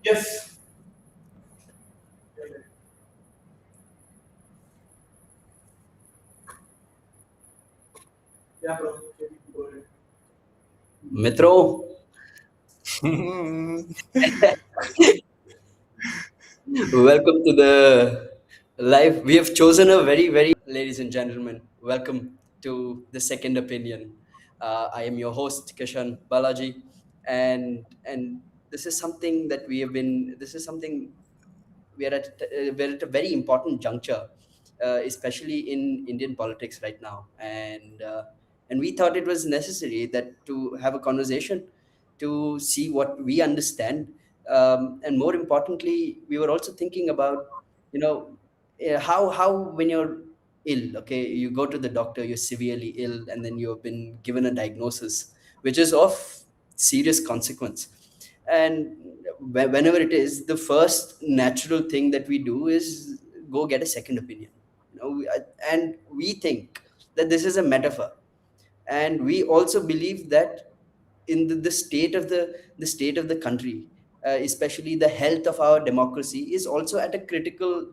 Yes. Yeah, bro. Go ahead. Mitro, welcome to the live. We have chosen a very, ladies and gentlemen, welcome to the second opinion. I am your host, Kishan Balaji, and this is something that we have been. This is something we're at a very important juncture, especially in Indian politics right now, and we thought it was necessary that to have a conversation to see what we understand, and more importantly, we were also thinking about you know how when you're ill, okay, you go to the doctor, you're severely ill, and then you've been given a diagnosis which is of serious consequence, and whenever it is, the first natural thing that we do is go get a second opinion. And we think that this is a metaphor, and we also believe that in the state of the country, especially the health of our democracy, is also at a critical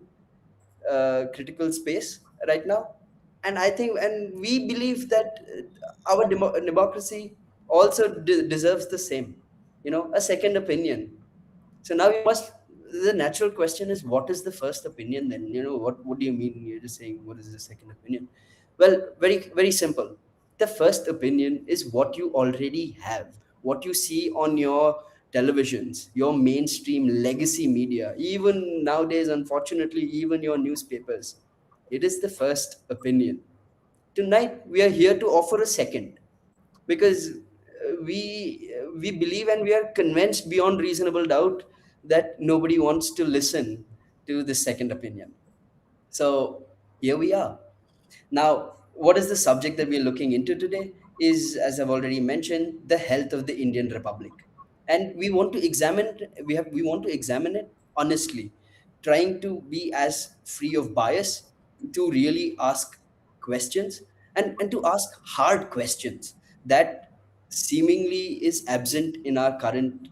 space right now. And I think, and we believe that our democracy also deserves the same, a second opinion. So now you must. The natural question is, what is the first opinion then? What do you mean? You're just saying, what is the second opinion? Well, very simple. The first opinion is what you already have, what you see on your televisions, your mainstream legacy media, even nowadays, unfortunately, even your newspapers. It is the first opinion. Tonight, we are here to offer a second, because we believe and we are convinced beyond reasonable doubt that nobody wants to listen to the second opinion. So here we are. Now, what is the subject that we're looking into today? Is, as I've already mentioned, the health of the Indian Republic, and we want to examine it. We want to examine it honestly, trying to be as free of bias, to really ask questions, and to ask hard questions that seemingly is absent in our current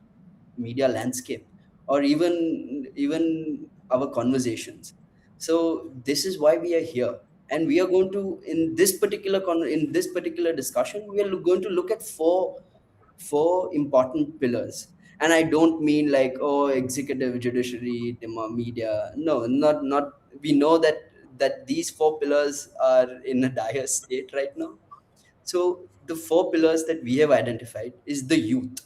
media landscape, or even our conversations. So this is why we are here, and we are going to, in this in this particular discussion, we are going to look at four important pillars. And I don't mean like, oh, executive, judiciary, media. No, not. We know that these four pillars are in a dire state right now. So the four pillars that we have identified is the youth.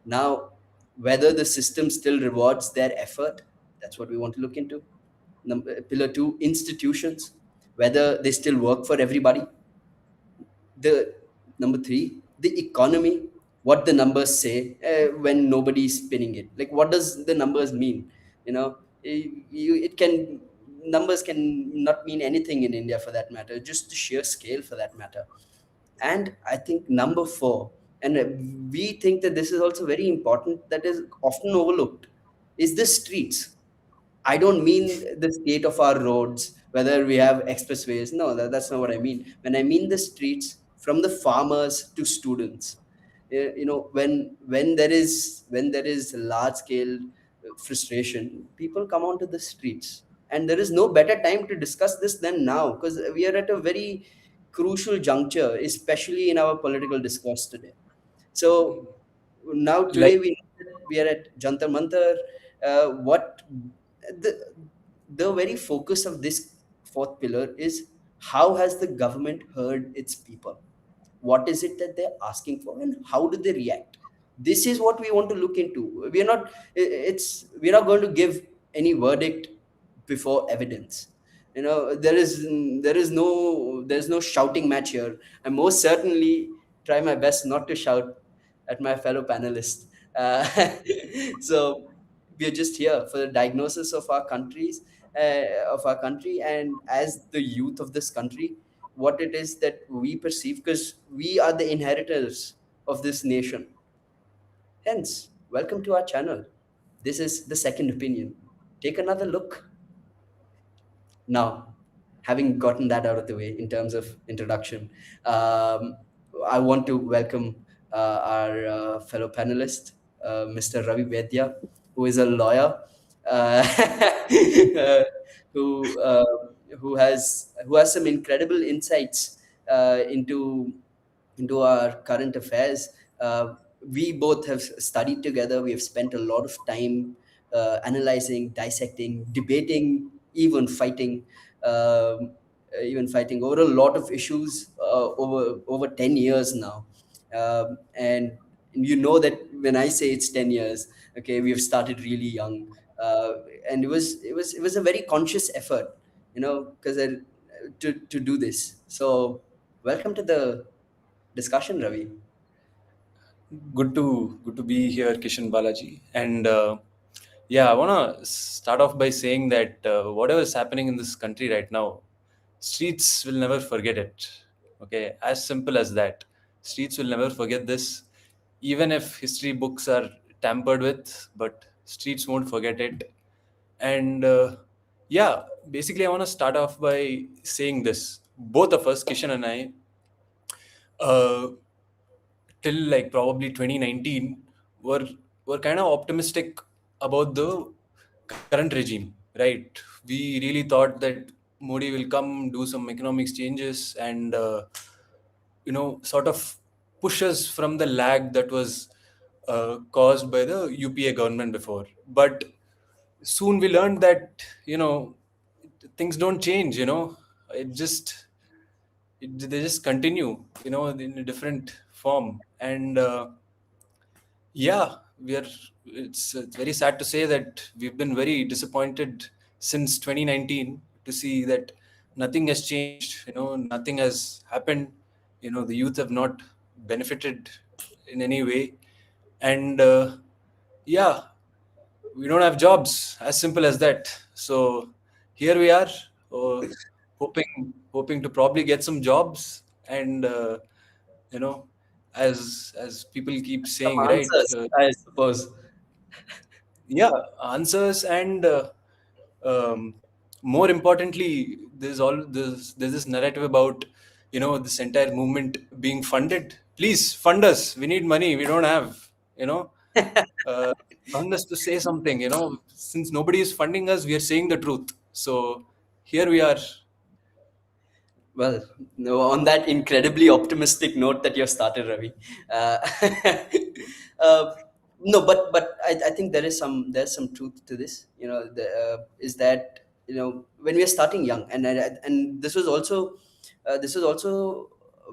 Now, whether the system still rewards their effort, that's what we want to look into. Pillar two, institutions, whether they still work for everybody. The number three, the economy, what the numbers say when nobody's spinning it. Like, what does the numbers mean? It can, numbers can not mean anything in India for that matter, just the sheer scale for that matter. And I think number four, and we think that this is also very important, that is often overlooked, is the streets. I don't mean the state of our roads, whether we have expressways. No, that's not what I mean. When I mean the streets, from the farmers to students, when there is large scale frustration, people come onto the streets, and there is no better time to discuss this than now, because we are at a very crucial juncture, especially in our political discourse today. So now Like, today we are at Jantar Mantar. What the the very focus of this fourth pillar is, how has the government heard its people? What is it that they're asking for, and how do they react? This is what we want to look into. We are not. We're not going to give any verdict before evidence. There's no shouting match here. I most certainly try my best not to shout at my fellow panelists. Uh, so we are just here for the diagnosis of our country, and as the youth of this country, what it is that we perceive, because we are the inheritors of this nation. Hence, welcome to our channel. This is the second opinion. Take another look. Now, having gotten that out of the way in terms of introduction, I want to welcome our fellow panelist, Mr. Ravi Vedya. who is a lawyer, uh, uh, who uh, who has some incredible insights into our current affairs. We both have studied together. We have spent a lot of time analyzing, dissecting, debating, even fighting over a lot of issues over 10 years now. And you know that when I say it's 10 years, okay, we have started really young, uh, and it was a very conscious effort, because to do this. So welcome to the discussion, Ravi. Good to be here, Kishan Balaji. And yeah, I want to start off by saying that whatever is happening in this country right now, streets will never forget it. Okay, as simple as that. Streets will never forget this, even if history books are tampered with, but streets won't forget it. And yeah, basically, I want to start off by saying this. Both of us, Kishan and I, uh, till like probably 2019 were were kind of optimistic about the current regime, right? We really thought that Modi will come, do some economics changes, and sort of push us from the lag that was caused by the UPA government before. But soon we learned that things don't change. It just they just continue, in a different form. And yeah, it's very sad to say that we've been very disappointed since 2019 to see that nothing has changed, nothing has happened. The youth have not benefited in any way. And yeah, we don't have jobs, as simple as that. So here we are, uh, hoping to probably get some jobs. And you know as people keep Some saying, right? answers, I suppose. Yeah, answers. And um, more importantly, there's this narrative about this entire movement being funded. Please fund us, we need money, we don't have, you know uh, fund us to say something. Since nobody is funding us, we are saying the truth. So here we are. Well, no, on that incredibly optimistic note that you started, Ravi. Uh, uh, no, but I think there's some truth to this. Is that when we are starting young, and this was also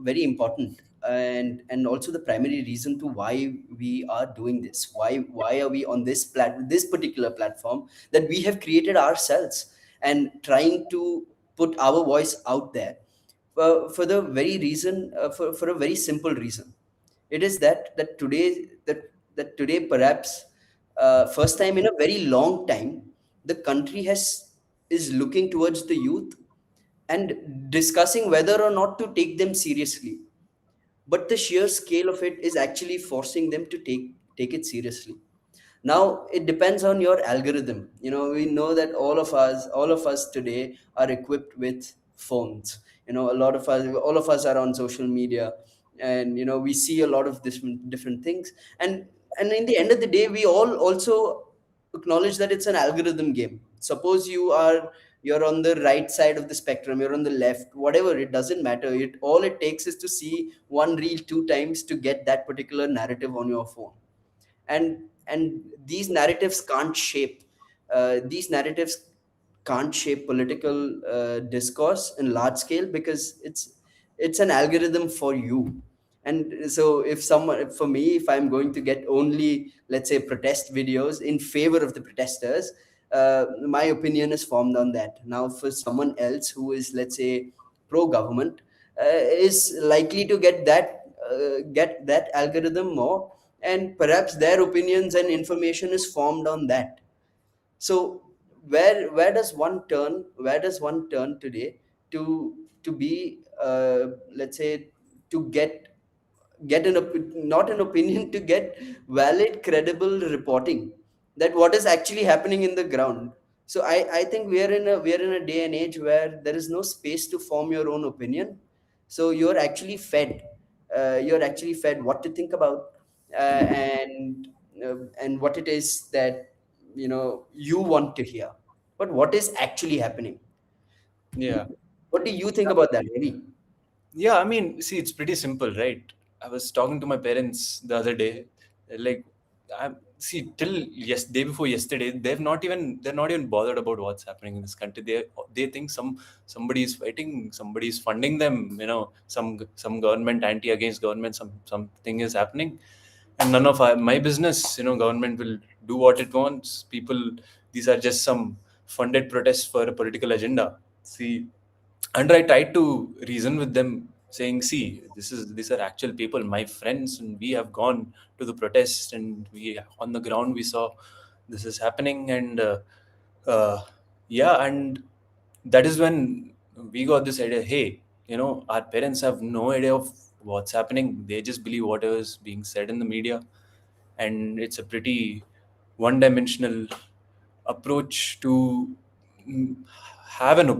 very important, and also the primary reason to why we are doing this. Why are we on this particular platform that we have created ourselves, and trying to put our voice out there, for the very reason, for a very simple reason. It is that today, perhaps, first time in a very long time, the country is looking towards the youth and discussing whether or not to take them seriously. But the sheer scale of it is actually forcing them to take it seriously. Now it depends on your algorithm. We know that all of us today are equipped with phones. All of us are on social media, and we see a lot of different things. And in the end of the day, we all also acknowledge that it's an algorithm game. Suppose you're on the right side of the spectrum, you're on the left, whatever, it doesn't matter. It takes is to see one reel two times to get that particular narrative on your phone. And these narratives can't shape political discourse in large scale, because it's an algorithm for you. And so for me, if I'm going to get only, let's say, protest videos in favor of the protesters, my opinion is formed on that. Now for someone else who is, let's say, pro government, is likely to get that algorithm more, and perhaps their opinions and information is formed on that. So where does one turn today to be, let's say, to get not an opinion, to get valid, credible reporting that what is actually happening in the ground. So I think we are in a day and age where there is no space to form your own opinion. So you're actually fed what to think about, and what it is that you want to hear, but what is actually happening. Yeah. What do you think about that, Ravi? Yeah, I mean, see, it's pretty simple, right? I was talking to my parents the other day. Like, see, till day before yesterday, they're not even bothered about what's happening in this country. They think somebody is fighting, somebody is funding them. Some government anti against government, something is happening, and none of my business. Government will do what it wants. These are just some funded protests for a political agenda. See, and I tried to reason with them, saying, "See, these are actual people, my friends, and we have gone to the protest, and we on the ground we saw this is happening, and uh, yeah, and that is when we got this idea. Hey, our parents have no idea of what's happening. They just believe whatever is being said in the media, and it's a pretty one-dimensional approach to mm,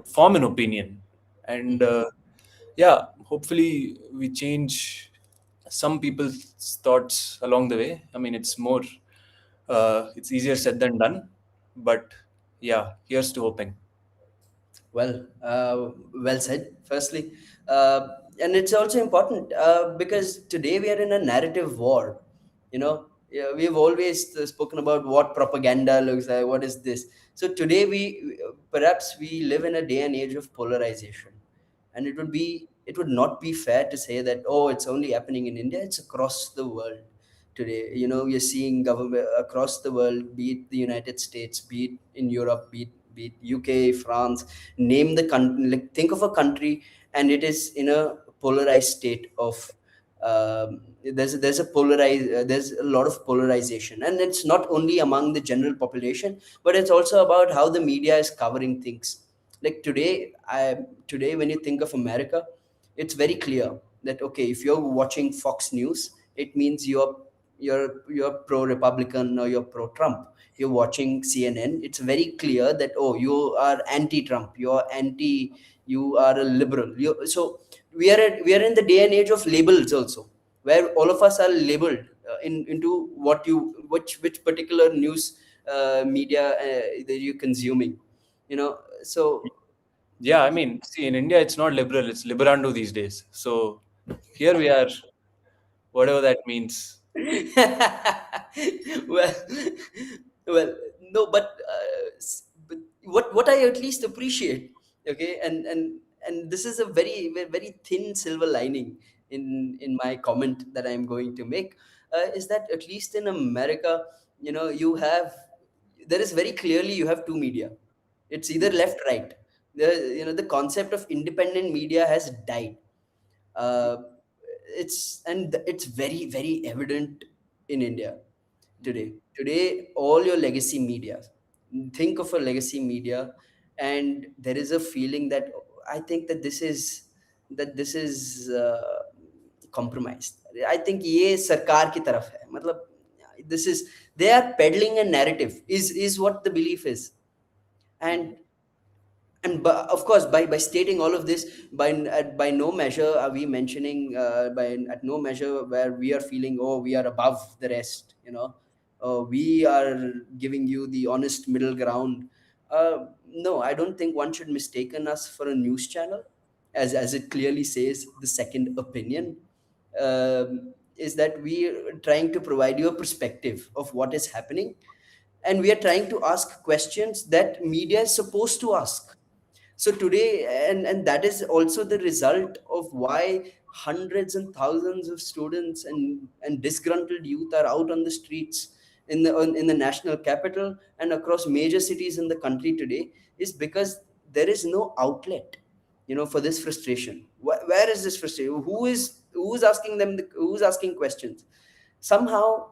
form an opinion, and yeah, hopefully we change some people's thoughts along the way. I mean, it's easier said than done, but yeah, here's to hoping. Well, well said, firstly. And it's also important because today we are in a narrative war. Yeah, we've always spoken about what propaganda looks like, what is this. So today perhaps we live in a day and age of polarization. And it would not be fair to say that, oh, it's only happening in India, it's across the world today. You're seeing government across the world, be it the United States, be it in Europe, be it UK, France, name the country, like think of a country, and it is in a polarized state of there's a lot of polarization, and it's not only among the general population, but it's also about how the media is covering things. Like today when you think of America, it's very clear that, okay, if you're watching Fox News, it means you're pro Republican or you're pro Trump. You're watching CNN, it's very clear that, oh, you are anti Trump, you are a liberal. So we are in the day and age of labels also, where all of us are labeled into which particular news media that you're consuming. So Yeah, I mean, see, in India, it's not liberal, it's liberando these days. So here we are, whatever that means. well, well, no, but what I at least appreciate, okay, and this is a very very thin silver lining in my comment that I'm going to make, is that at least in America, there is very clearly you have two media. It's either left, right. The concept of independent media has died. uh, it's very very evident in India today. All your legacy media, think of a legacy media, and there is a feeling that I think that this is compromised. I think ये सरकार की तरफ है, मतलब this is they are peddling a narrative is what the belief is. And of course, by stating all of this, by no measure are we mentioning, by at no measure where we are feeling, oh, we are above the rest, we are giving you the honest middle ground. No, I don't think one should mistaken us for a news channel, as it clearly says, the second opinion. Is that we are trying to provide you a perspective of what is happening, and we are trying to ask questions that media is supposed to ask. So today, and that is also the result of why hundreds and thousands of students and disgruntled youth are out on the streets in the national capital and across major cities in the country today, is because there is no outlet, for this frustration. Where is this frustration? Who's asking who's asking questions? Somehow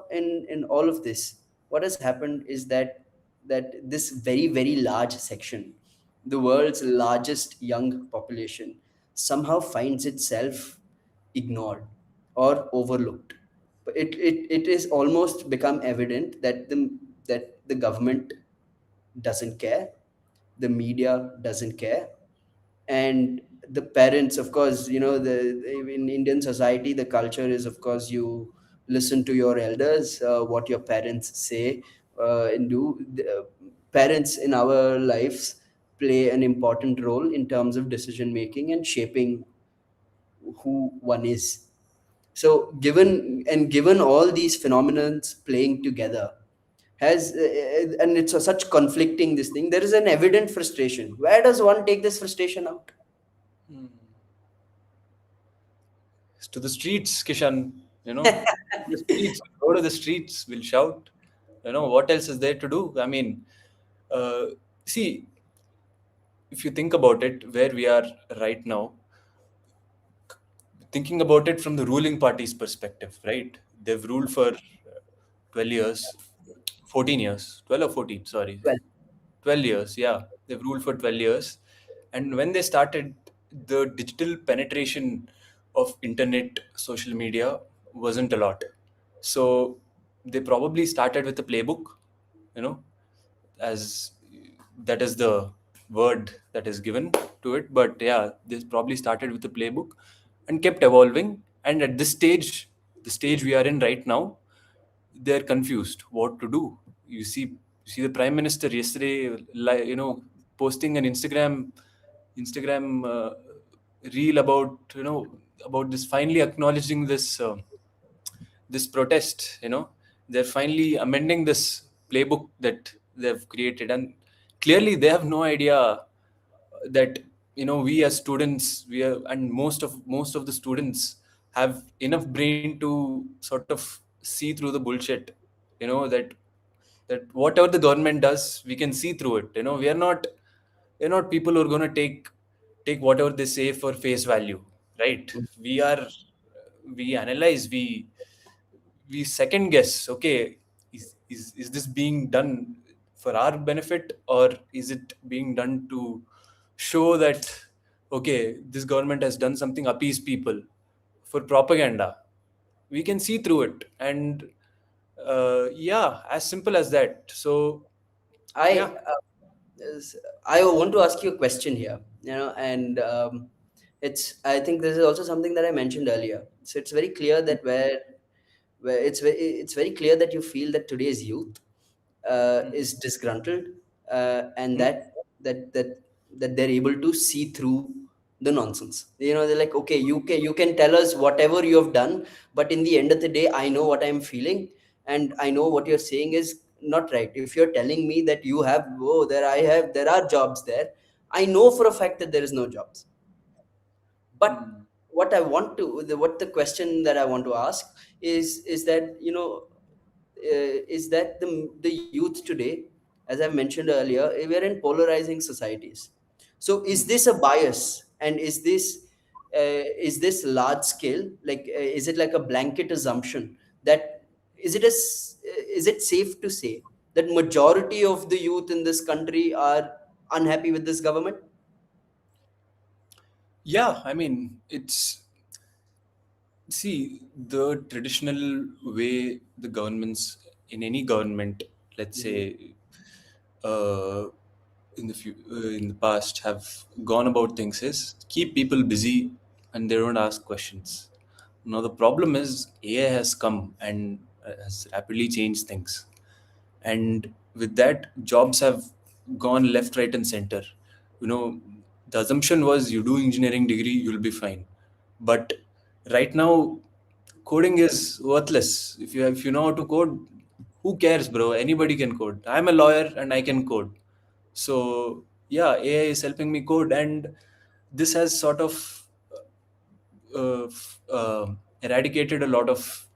in all of this, what has happened is that this very very large section, the world's largest young population, somehow finds itself ignored or overlooked. But it is almost become evident that the government doesn't care, the media doesn't care, and the parents, of course, in Indian society, the culture is, of course, you listen to your elders, what your parents say, parents in our lives play an important role in terms of decision making and shaping who one is. So given all these phenomenons playing together, has and it's such conflicting this thing, there is an evident frustration. Where does one take this frustration out? To the streets, Kishan. The streets. Go to the streets. We'll shout. What else is there to do? I mean, uh, see, if you think about it, where we are right now, thinking about it from the ruling party's perspective, right? They've ruled for 12 years, 14 years, 12 or 14, sorry. Well, 12 years, yeah. They've ruled for 12 years. And when they started, the digital penetration of internet, social media wasn't a lot. So they probably started with a playbook, you know, as that is the word that is given to it. But yeah, this probably started with the playbook and kept evolving. And at this stage, the stage we are in right now, they're confused what to do. You see the prime minister yesterday, posting an Instagram reel about about this, finally acknowledging this protest. They're finally amending this playbook that they've created, and clearly they have no idea that we as students, we are, and most of the students have enough brain to sort of see through the bullshit. That whatever the government does, we can see through it. We are not people who are going to take whatever they say for face value, right? We analyze, we second guess. Okay, is this being done for our benefit, or is it being done to show that, okay, this government has done something, appease people for propaganda? We can see through it. And yeah, as simple as that. So I yeah. I want to ask you a question here, and I think this is also something that I mentioned earlier. So it's very clear that it's very clear that you feel that today's youth is disgruntled, and Hmm. that they're able to see through the nonsense. They're like, okay, you can tell us whatever you have done, but in the end of the day, I know what I'm feeling, and I know what you're saying is not right. If you're telling me that you have, oh, there are jobs there, I know for a fact that there is no jobs. But Hmm. what the question that I want to ask is that, is that the youth today, as I've mentioned earlier, we are in polarizing societies. So is this a bias, and is this large scale, like, is it like a blanket assumption that, is it safe to say that majority of the youth in this country are unhappy with this government? Yeah, I mean, it's, see, the traditional way the governments, in any government, let's Mhm. say, uh, in the past, have gone about things is keep people busy and they don't ask questions. Now the problem is AI has come and has rapidly changed things, and with that, jobs have gone left, right, and center. you know the assumption was you do engineering degree, you'll be fine. But right now, coding is worthless. If you know how to code, who cares, bro? Anybody can code. I'm a lawyer and I can code. So yeah, AI is helping me code, and this has sort of eradicated a lot of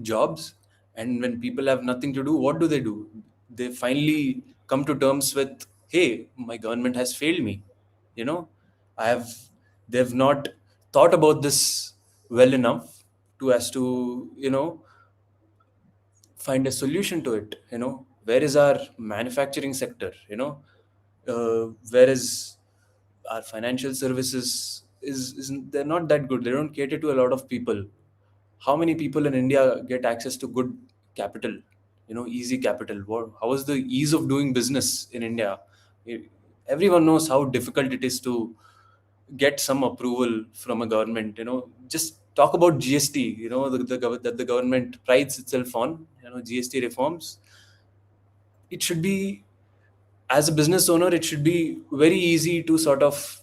jobs. And when people have nothing to do, what do? They finally come to terms with, hey, my government has failed me. you know I have They've not thought about this well enough to as to find a solution to it. Where is our manufacturing sector? Where is our financial services? Isn't They're not that good. They don't cater to a lot of people. How many people in India get access to good capital? Easy capital. How is the ease of doing business in India? E- Everyone knows how difficult it is to get some approval from a government. Just talk about GST. That the government prides itself on. GST reforms. it should be, as a business owner, it should be very easy to sort of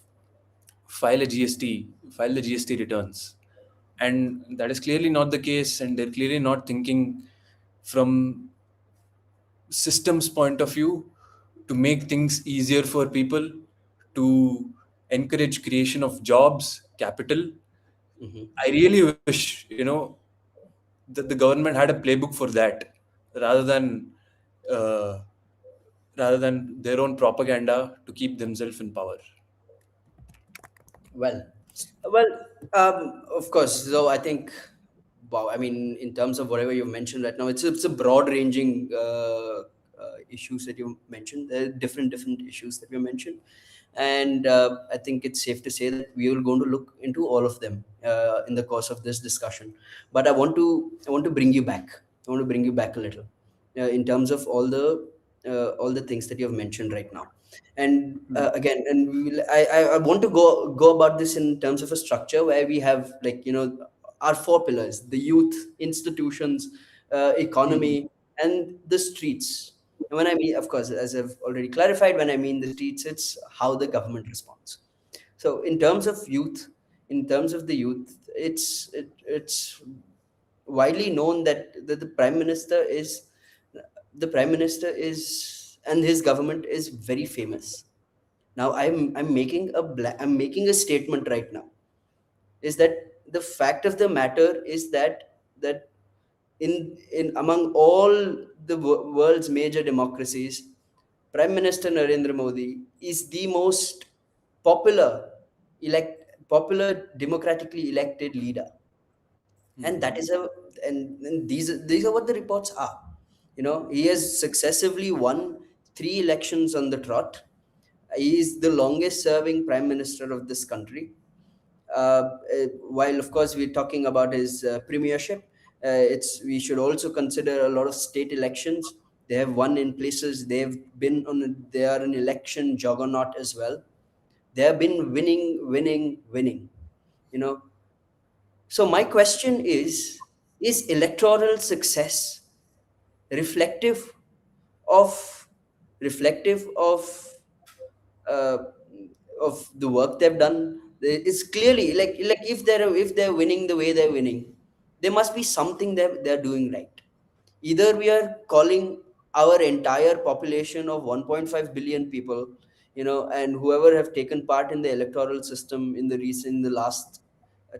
file a GST, file the GST returns. And that is clearly not the case, and they're clearly not thinking from systems point of view to make things easier for people, to encourage creation of jobs, capital. Mhm. I really wish, that the government had a playbook for that, rather than uh, rather than their own propaganda to keep themselves in power. Well, well, of course. So I think, wow. I mean, in terms of whatever you've mentioned right now, it's a broad ranging issues that you mentioned. There are different issues that you mentioned, and I think it's safe to say that we are going to look into all of them in the course of this discussion. But I want to bring you back. I want to bring you back a little in terms of all the things that you have mentioned right now. And Hmm. again, and I want to go about this in terms of a structure where we have, like, our four pillars: the youth, institutions, Hmm. economy, and the streets. And when I mean, of course, as I've already clarified, when I mean the streets, it's how the government responds. So in terms of the youth, it's widely known that the prime minister is and his government is very famous. Now I'm making a statement right now, is that the fact of the matter is that in among all the world's major democracies, Prime Minister Narendra Modi is the most popular popular democratically elected leader. And Hmm. that is and these are what the reports are. He has successively won three elections on the trot. He is the longest serving prime minister of this country. While of course we're talking about his premiership, it's we should also consider a lot of state elections. They have won in places. They are an election juggernaut as well. They have been winning. You know, so my question is electoral success reflective of reflective uh, of the work they've done? It's clearly like if they're winning the way they're winning, there must be something they're doing right. Either we are calling our entire population of 1.5 billion people, and whoever have taken part in the electoral system in the last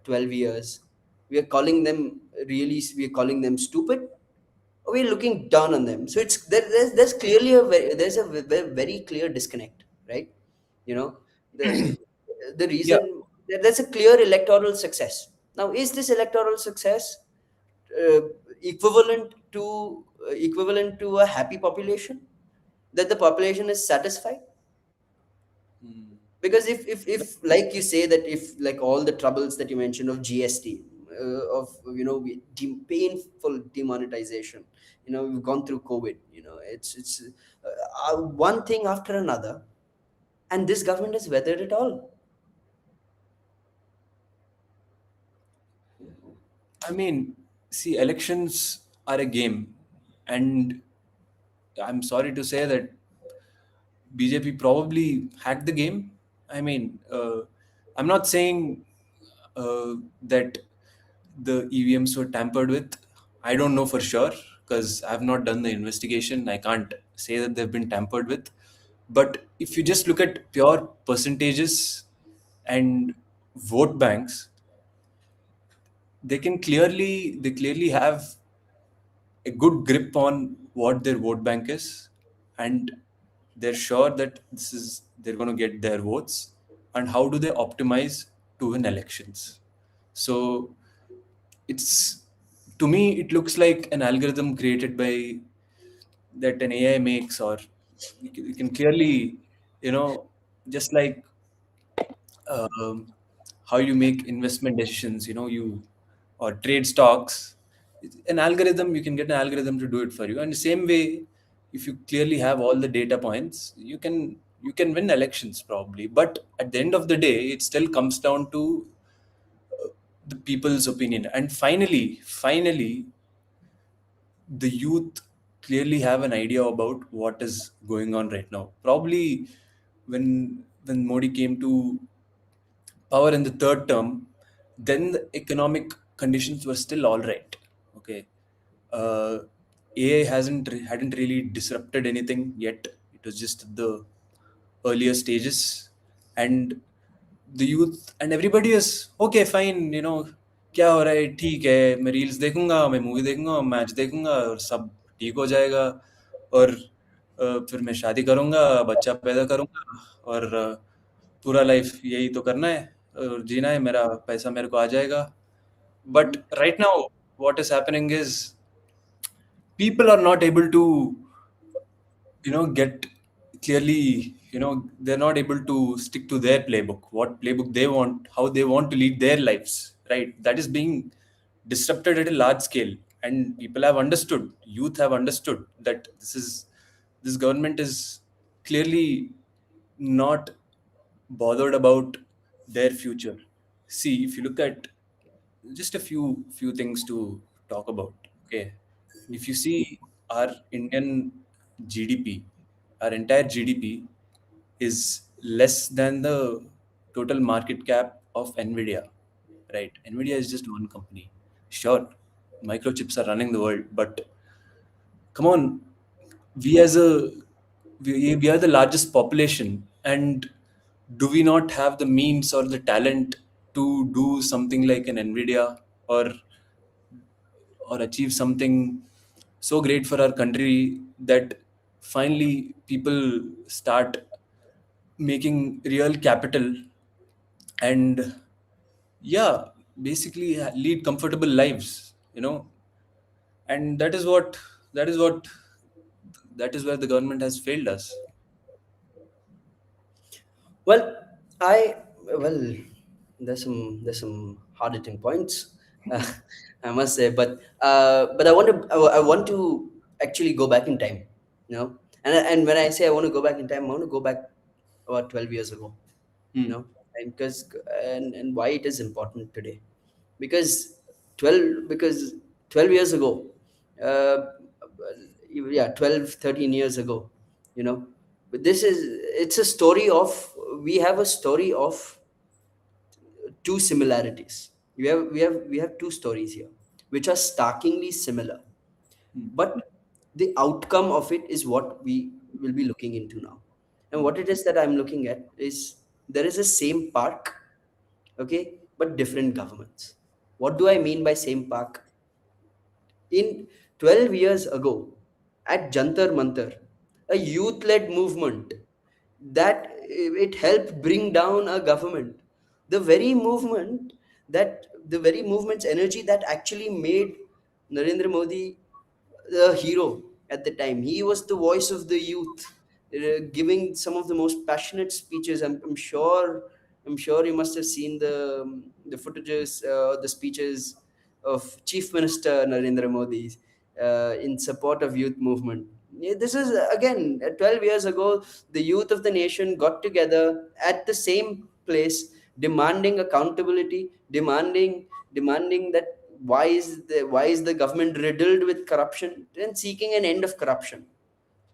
12 years, we are calling them stupid, or we're looking down on them. So there's clearly there's a very clear disconnect, right? you know the Yeah, reason there's a clear electoral success. Now, is this electoral success uh, equivalent to a happy population, that the population is satisfied? Hmm. Because if like you say, that if like all the troubles that you mentioned of GST, of painful demonetization, we've gone through COVID, it's one thing after another, and this government has weathered it all. I mean, see, elections are a game, and I'm sorry to say that BJP probably hacked the game. I mean, I'm not saying that the EVMs were tampered with. I don't know for sure because I've not done the investigation. I can't say that they've been tampered with. But if you just look at pure percentages and vote banks, they clearly have a good grip on what their vote bank is, and they're sure that this is they're going to get their votes, and how do they optimize to win elections. So it's, to me it looks like an algorithm created by that an AI makes, or you can clearly, just like um, how you make investment decisions, you or trade stocks. An algorithm, you can get an algorithm to do it for you. And the same way, if you clearly have all the data points, you can win elections probably. But at the end of the day, it still comes down to the people's opinion. And finally, the youth clearly have an idea about what is going on right now. Probably when Modi came to power in the third term, then the economic conditions were still all right. Okay, uh, AI hadn't really disrupted anything yet. It was just the earlier stages, and the youth and everybody is okay, fine. क्या हो रहा है, ठीक है, मैं reels देखूंगा, मैं movie देखूंगा, मैच देखूंगा और सब ठीक हो जाएगा। और फिर मैं शादी करूंगा, बच्चा पैदा करूंगा और पूरा लाइफ यही तो करना है और जीना है, मेरा पैसा मेरे को आ जाएगा। But right now what is happening is people are not able to get clearly. They're not able to stick to their playbook, what playbook they want, how they want to lead their lives, right? That is being disrupted at a large scale, and people have understood, youth have understood that this government is clearly not bothered about their future. See, if you look at just a few things to talk about. Okay, if you see our Indian GDP, our entire GDP is less than the total market cap of Nvidia, right? Nvidia is just one company. Sure, microchips are running the world, but come on, we as a we are the largest population, and do we not have the means or the talent to do something like an Nvidia, or achieve something so great for our country that finally people start making real capital and, yeah, basically lead comfortable lives, and that is what that is where the government has failed us. Well, well, there's some hard hitting points, uh, I must say, but I want to actually go back in time, and when I say I want to go back in time, I want to go back about 12 years ago, you Hmm. know, and because and why it is important today, because 12 years ago, uh, yeah, 12, 13 years ago, you know, but it's a story of, we have a story of two similarities. We have two stories here which are starkly similar, but the outcome of it is what we will be looking into now. And what it is that I'm looking at is, there is a same park, okay, but different governments. What do I mean by same park? In 12 years ago, at Jantar Mantar, a youth led movement that it helped bring down a government. The very movement the very movement's energy that actually made Narendra Modi the hero at the time. He was the voice of the youth, giving some of the most passionate speeches. I'm sure you must have seen the footages, the speeches of Chief Minister Narendra Modi in support of youth movement. Yeah, this is again 12 years ago. The youth of the nation got together at the same place, demanding accountability, demanding that why is the government riddled with corruption, and seeking an end of corruption.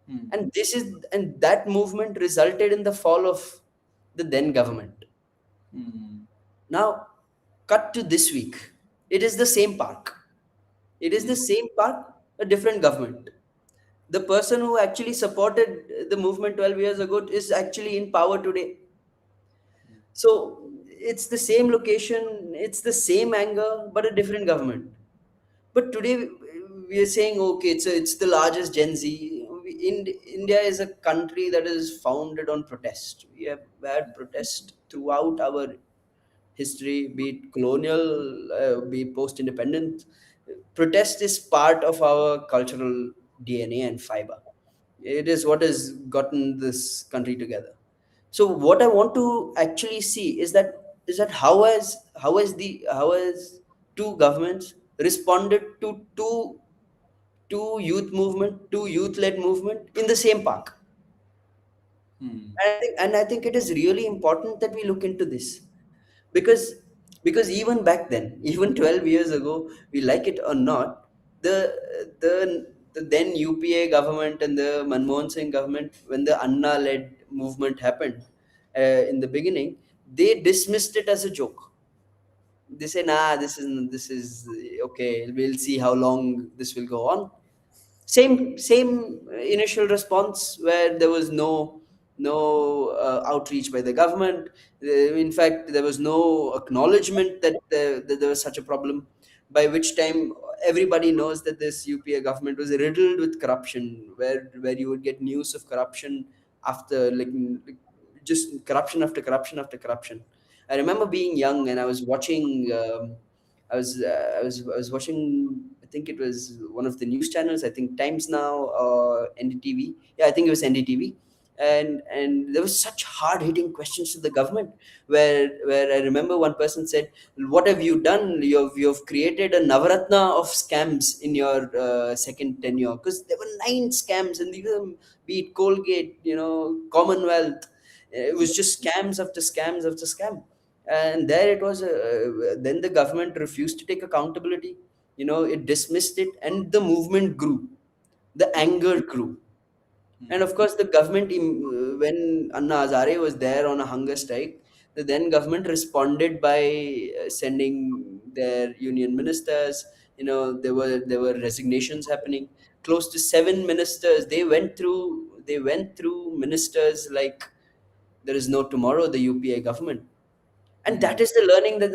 Hmm. And that movement resulted in the fall of the then government. Hmm. Now, cut to this week. It is the same park. It is the Hmm. same park, a different government. The person who actually supported the movement 12 years ago is actually in power today. So it's the same location, it's the same anger, but a different government. But today we are saying, okay, it's the largest Gen Z. India is a country that is founded on protest. We have had protest throughout our history, be it colonial, be it post-independent. Protest is part of our cultural DNA and fiber. It is what has gotten this country together. So what I want to actually see is that how has two governments responded to two youth movement, two youth led movement in the same park. Hmm. And I think it is really important that we look into this, because even back then, even 12 years ago, we like it or not, the the the then UPA government and the Manmohan Singh government, when the Anna-led movement happened in the beginning, they dismissed it as a joke. They say, nah, this is okay. We'll see how long this will go on. Same initial response, where there was no outreach by the government. In fact, there was no acknowledgement that there was such a problem, by which time everybody knows that this UPA government was riddled with corruption, where you would get news of corruption after, like, just corruption after corruption after corruption. I remember being young and I was watching. I was watching. I think it was one of the news channels. I think Times Now or NDTV. Yeah, I think it was NDTV. And there was such hard hitting questions to the government, where I remember one person said, "What have you done? You've created a Navaratna of scams in your second tenure, because there were 9 scams, and these were, be it Colgate, Commonwealth. It was just scams after scams after scam." And there it was. Then the government refused to take accountability. It dismissed it, and the movement grew. The anger grew. And of course, the government, when Anna Hazare was there on a hunger strike, the then government responded by sending their union ministers. There were resignations happening. Close to 7 ministers. They went through ministers like there is no tomorrow. The UPA government, and that is the learning that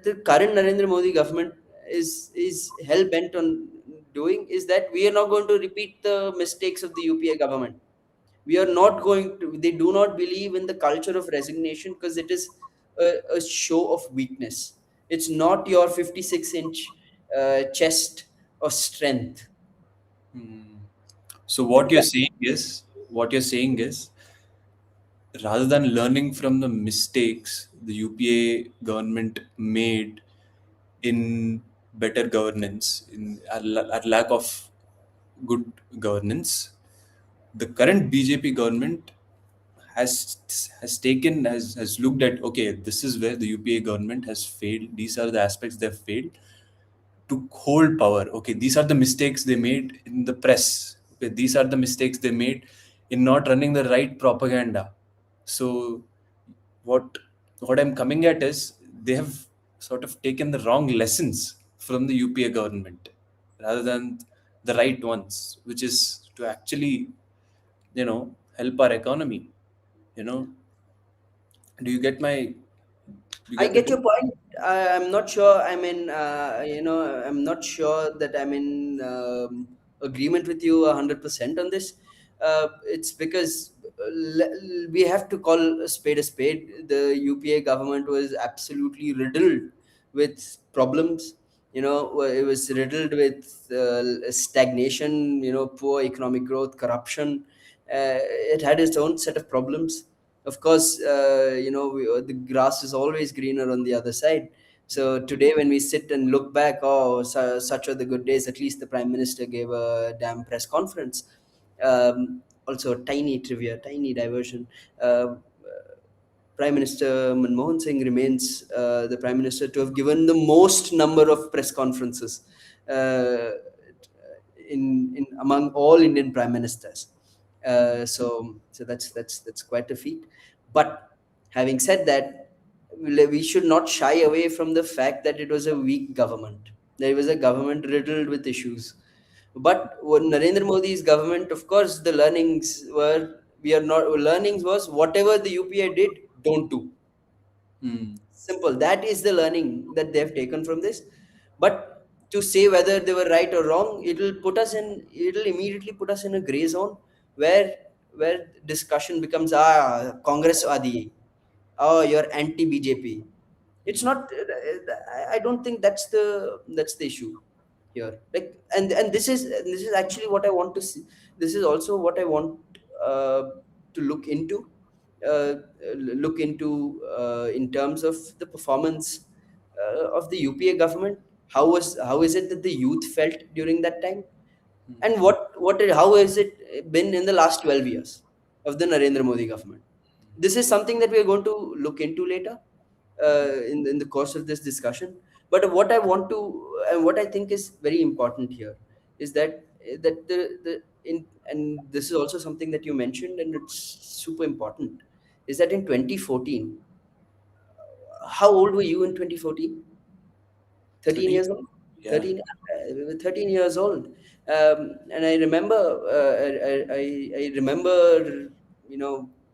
the current Narendra Modi government is hell bent on doing, is that we are not going to repeat the mistakes of the UPA government. We are not going to. They do not believe in the culture of resignation, because it is a show of weakness. It's not your 56-inch chest or strength. So what you're saying is, rather than learning from the mistakes the UPA government made in better governance, in at lack of good governance, the current BJP government has looked at, okay, this is where the UPA government has failed. These are the aspects they've failed to hold power. Okay, these are the mistakes they made in the press. Okay, these are the mistakes they made in not running the right propaganda. So what what I'm coming at is, they have sort of taken the wrong lessons from the UPA government rather than the right ones, which is to actually, help our economy. You know, do you get my do you I get the get your point? point. I'm not sure. I'm not sure that I'm in agreement with you 100% on this. It's because we have to call a spade a spade. The UPA government was absolutely riddled with problems. It was riddled with stagnation. Poor economic growth, corruption. It had its own set of problems. Of course, the grass is always greener on the other side. So today, when we sit and look back, oh, such are the good days. At least the prime minister gave a damn press conference. Also, tiny trivia, tiny diversion. Prime Minister Manmohan Singh remains the prime minister to have given the most number of press conferences uh, in among all Indian prime ministers. So that's quite a feat. But having said that, we should not shy away from the fact that it was a weak government. There was a government riddled with issues. But when Narendra Modi's government, of course, the learnings were we are not learnings was whatever the UPA did, don't do. Hmm. Simple. That is the learning that they've taken from this. But to say whether they were right or wrong, it'll immediately put us in a gray zone, where discussion becomes Congress Adi. Oh, you're anti BJP. It's not. I don't think that's the issue here. Like, and this is actually what I want to see. This is also what I want to uh, look into in terms of the performance of the UPA government. How is it that the youth felt during that time, and how has it been in the last 12 years of the Narendra Modi government? This is something that we are going to look into later in the course of this discussion. But what I want to, and what I think is very important here, is that that the in and this is also something that you mentioned, and it's super important, is that in 2014, how old were you in 2014? 13 13. years old. Yeah. 13, we were 13 years old. And I remember, I remember,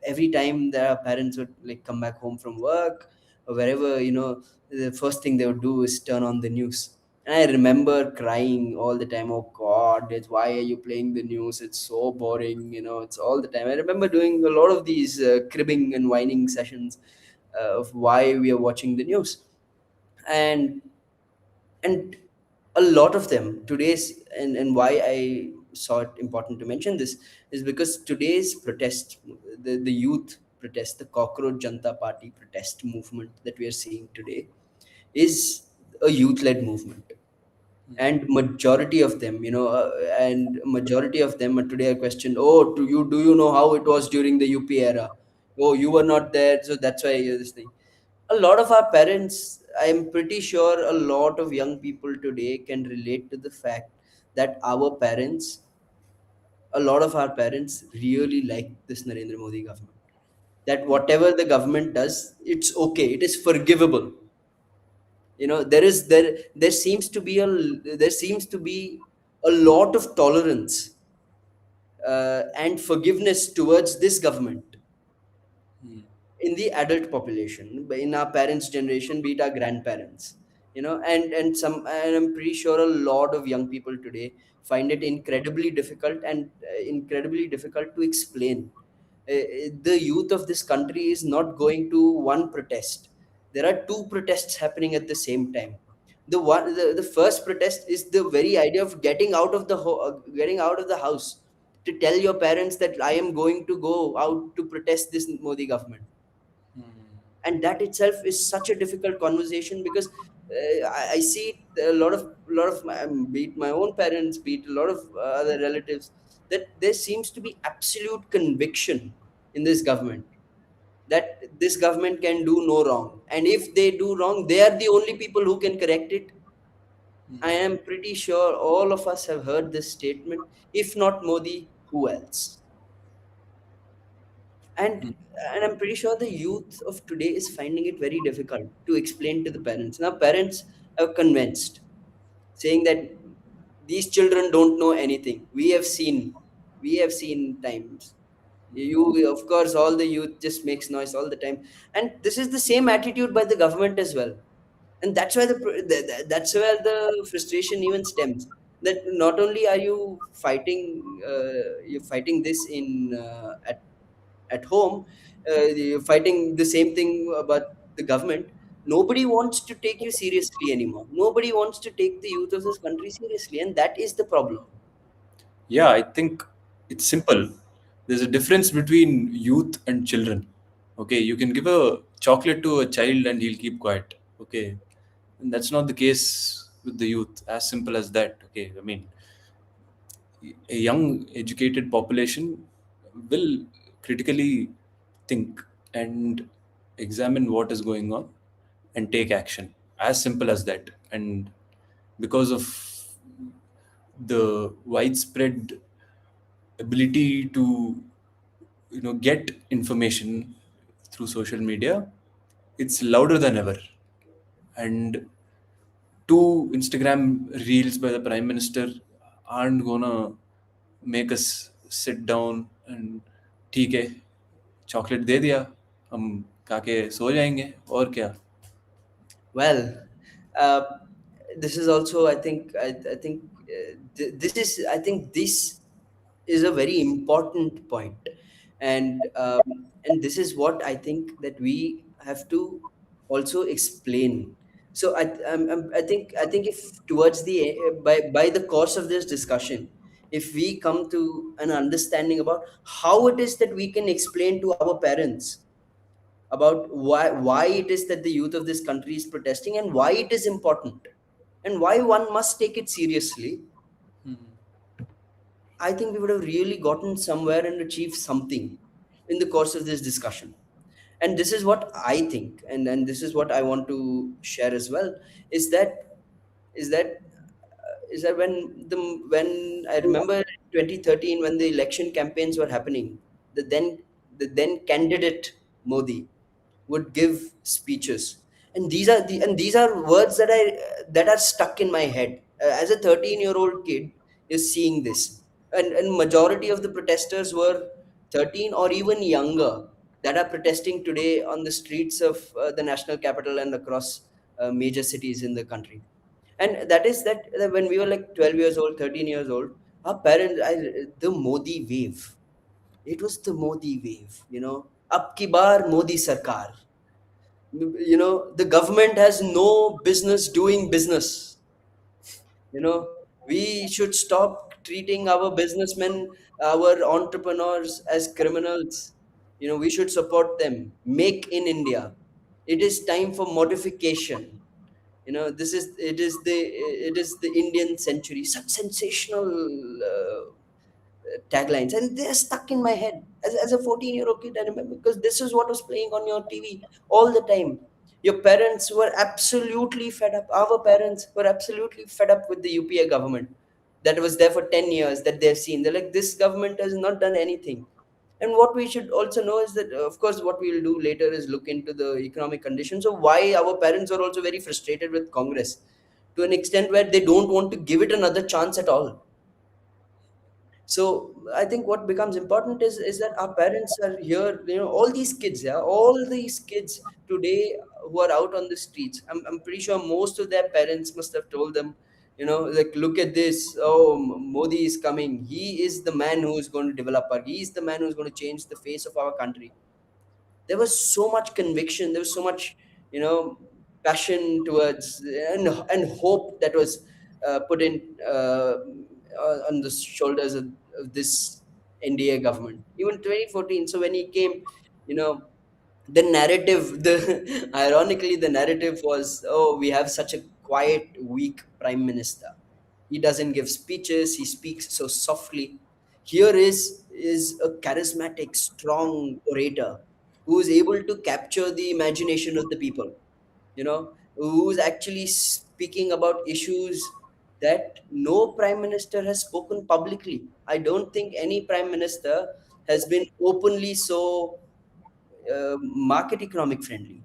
every time that our parents would like come back home from work or wherever, the first thing they would do is turn on the news. And I remember crying all the time. Oh God, why are you playing the news? It's so boring. It's all the time. I remember doing a lot of these cribbing and whining sessions of why we are watching the news. And and a lot of them today's, and why I saw it important to mention this, is because today's protest, the youth protest, the Cockroach Janta Party protest movement that we are seeing today, is a youth-led movement. And majority of them, and majority of them are today are questioned. Oh, do you know how it was during the UP era? Oh, you were not there, so that's why you're this thing. A lot of our parents, I'm pretty sure a lot of young people today can relate to the fact that a lot of our parents really like this Narendra Modi government, that whatever the government does, it's okay, it is forgivable. There seems to be a lot of tolerance and forgiveness towards this government in the adult population, in our parents' generation, be it our grandparents, and I'm pretty sure a lot of young people today find it incredibly difficult, and incredibly difficult to explain. The youth of this country is not going to one protest. There are two protests happening at the same time. The first protest is the very idea of getting out of the house to tell your parents that I am going to go out to protest this Modi government. And that itself is such a difficult conversation, because I see it, a lot of my, be it my own parents, be it a lot of other relatives, that there seems to be absolute conviction in this government that this government can do no wrong, and if they do wrong, they are the only people who can correct it. I am pretty sure all of us have heard this statement. If not Modi, who else? And and I'm pretty sure the youth of today is finding it very difficult to explain to the parents. Now parents are convinced, saying that these children don't know anything. We have seen times, you, of course, all the youth just makes noise all the time. And this is the same attitude by the government as well. And that's why that's where the frustration even stems, that not only are you're fighting this in at home, you're fighting the same thing about the government. Nobody wants to take you seriously anymore. Nobody wants to take the youth of this country seriously, and that is the problem. Yeah, I think it's simple. There's a difference between youth and children. Okay, you can give a chocolate to a child and he'll keep quiet. Okay, and that's not the case with the youth. As simple as that. Okay, I mean, a young, educated population will critically think and examine what is going on and take action. As simple as that. And because of the widespread ability to get information through social media, it's louder than ever. And two Instagram reels by the prime minister aren't gonna make us sit down and ठीक है chocolate दे दिया हम खा के सो जाएंगे और क्या. Well, uh, this is also, I think this is a very important point, and this is what I think that we have to also explain. So I think if towards by the course of this discussion, if we come to an understanding about how it is that we can explain to our parents about why it is that the youth of this country is protesting, and why it is important, and why one must take it seriously, I think we would have really gotten somewhere and achieved something in the course of this discussion. And this is what I think, and this is what I want to share as well, is that is that when I remember 2013 when the election campaigns were happening, the then the then candidate Modi would give speeches, and these are words that are stuck in my head. As a 13-year-old kid is seeing this, and majority of the protesters were 13 or even younger that are protesting today on the streets of the national capital and across major cities in the country. And that when we were like 12 years old, 13 years old, our parents, the Modi wave, it was the Modi wave, Ab ki baar Modi Sarkar. The government has no business doing business. We should stop treating our businessmen, our entrepreneurs as criminals. We should support them. Make in India. It is time for modification. It is the Indian century. Such sensational taglines, and they're stuck in my head as a 14-year-old kid. I remember because this is what was playing on your TV all the time. Your parents were absolutely fed up. Our parents were absolutely fed up with the UPA government that was there for 10 years that they've seen. They're like, this government has not done anything. And what we should also know is that, of course, what we'll do later is look into the economic conditions of why our parents are also very frustrated with Congress to an extent where they don't want to give it another chance at all. So I think what becomes important is that our parents are here, all these kids, yeah, all these kids today who are out on the streets. I'm pretty sure most of their parents must have told them, like, look at this. Oh, Modi is coming. He is the man who is going to develop our, he is the man who is going to change the face of our country. There was so much conviction, there was so much, you know passion towards, and hope that was put in, on the shoulders of this NDA government, even 2014. So when he came, you know the narrative, the ironically the narrative was, oh, we have such a quiet, weak prime minister. He doesn't give speeches, he speaks so softly. Here is a charismatic, strong orator who is able to capture the imagination of the people, who's actually speaking about issues that no prime minister has spoken publicly. I don't think any prime minister has been openly so market economic friendly,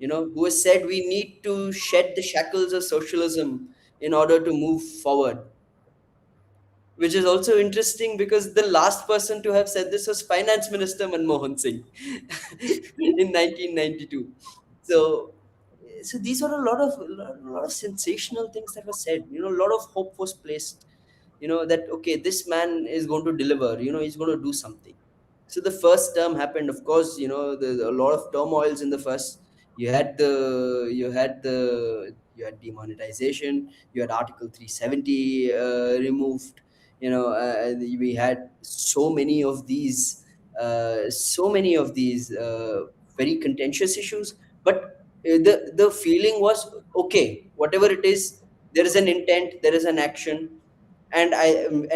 who has said we need to shed the shackles of socialism in order to move forward. Which is also interesting because the last person to have said this was Finance Minister Manmohan Singh in 1992. So, so these are a lot of sensational things that were said. A lot of hope was placed. That okay, this man is going to deliver. He's going to do something. So the first term happened. Of course, a lot of turmoils in the first. You had demonetization. You had Article 370 removed. We had so many of these very contentious issues. But the feeling was, okay, whatever it is, there is an intent, there is an action, and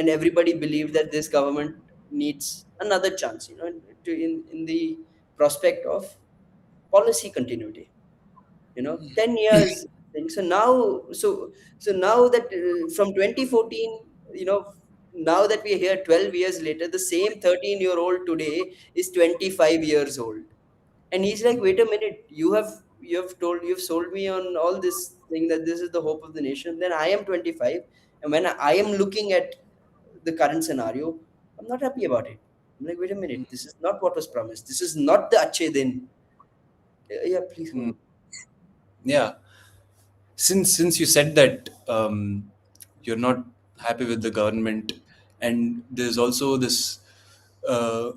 everybody believed that this government needs another chance, in the prospect of policy continuity. 10 years thing. So now that, from 2014, now that we're here 12 years later, the same 13-year-old today is 25 years old, and he's like, wait a minute, you've sold me on all this thing that this is the hope of the nation. Then I am 25, and when I am looking at the current scenario, I'm not happy about it. I'm like, wait a minute, this is not what was promised. This is not the Ache Din. Yeah, please go Mm. on. Yeah. Since you said that, you're not happy with the government, and there's also this, uh,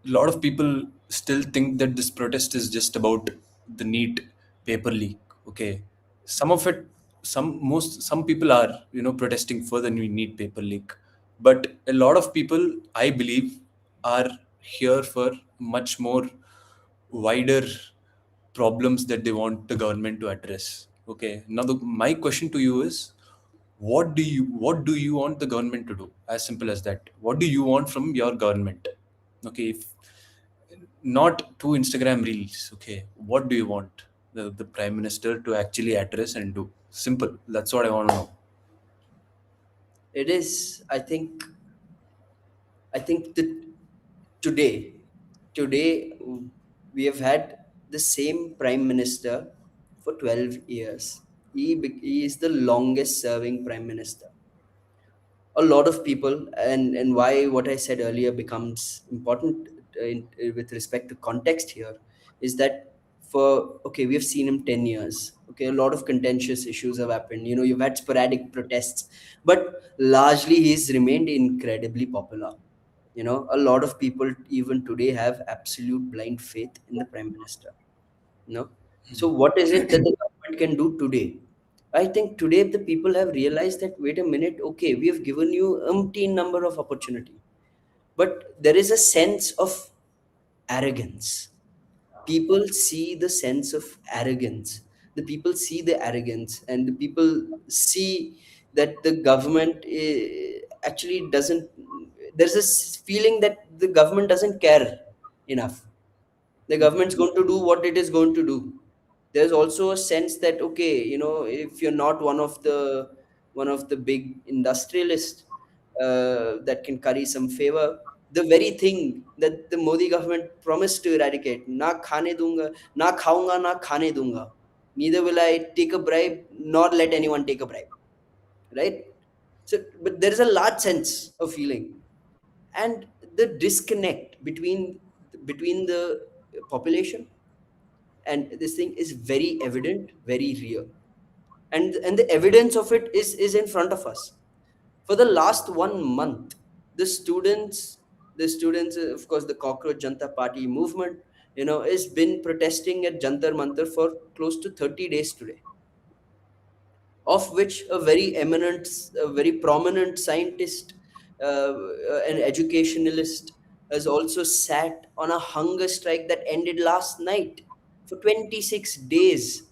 lot of people still think that this protest is just about the neat paper leak. Okay, some of it, some people are, protesting for the neat paper leak, but a lot of people, I believe, are here for much more wider problems that they want the government to address. Okay, now my question to you is, what do you want the government to do? As simple as that. What do you want from your government? Okay, if not two Instagram reels, okay, what do you want the prime minister to actually address and do? Simple, that's what I want to know. It is, I think that today we have had the same prime minister for 12 years. He is the longest serving prime minister. A lot of people, and why what I said earlier becomes important with respect to context here, is that for okay, we have seen him 10 years. Okay, a lot of contentious issues have happened. You've had sporadic protests, but largely he's remained incredibly popular. A lot of people even today have absolute blind faith in the prime minister. No. So what is it that the government can do today? I think today the people have realized that wait a minute, okay, we have given you umpteen number of opportunity, but there is a sense of arrogance. People see the sense of arrogance. The people see the arrogance, and the people see that the government actually doesn't. There's this feeling that the government doesn't care enough. The government's going to do what it is going to do. There's also a sense that okay, if you're not one of the big industrialists that can curry some favor, the very thing that the Modi government promised to eradicate, na khane dunga, na khaunga, na khane dunga, neither will I take a bribe nor let anyone take a bribe, right? So but there is a large sense of feeling, and the disconnect between the population and this thing is very evident, very real, and the evidence of it is in front of us. For the last 1 month, the students, of course, the Cockroach Janta Party movement, has been protesting at Jantar Mantar for close to 30 days today, of which a very eminent, a very prominent scientist, an educationalist, has also sat on a hunger strike that ended last night for 26 days.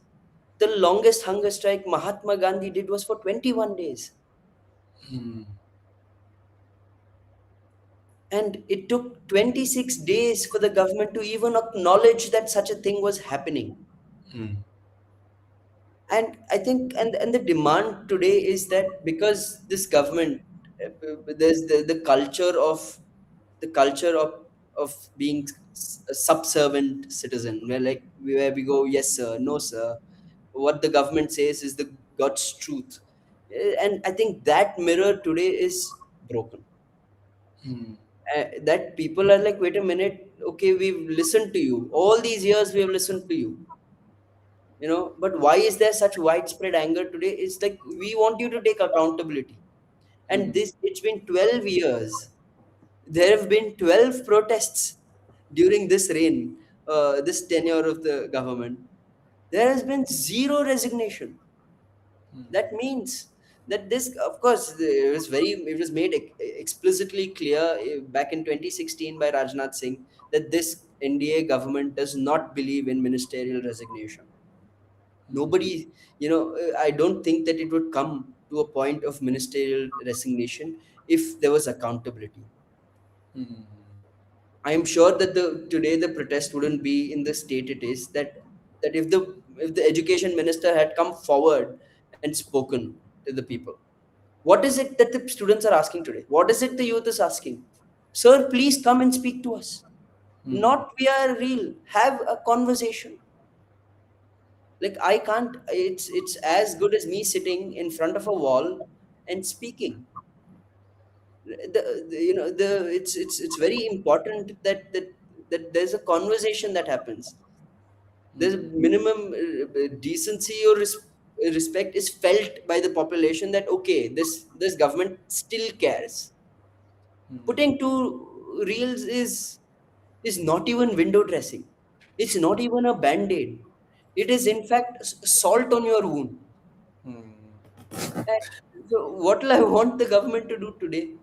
The longest hunger strike Mahatma Gandhi did was for 21 days. And it took 26 days for the government to even acknowledge that such a thing was happening. And I think, and the demand today is that because this government, there's the culture of being a subservient citizen, where we go, yes sir, no sir, what the government says is the God's truth. And I think that mirror today is broken. That people are like, wait a minute, okay, we've listened to you all these years, we have listened to you, but why is there such widespread anger today? It's like we want you to take accountability. And this, it's been 12 years. There have been 12 protests during this reign, this tenure of the government. There has been zero resignation. That means that this, of course, it was made explicitly clear back in 2016 by Rajnath Singh that this NDA government does not believe in ministerial resignation. Nobody, I don't think that it would come to a point of ministerial resignation if there was accountability. I am sure that today the protest wouldn't be in the state it is. That if the education minister had come forward and spoken to the people, what is it that the students are asking today? What is it the youth is asking? Sir, please come and speak to us. Not we are real. Have a conversation. Like I can't. It's as good as me sitting in front of a wall and speaking. It's very important that there's a conversation that happens. There's a minimum decency or respect is felt by the population that okay, this government still cares. Putting two reels is not even window dressing. It's not even a band-aid. It is in fact salt on your wound. And so what will I want the government to do today?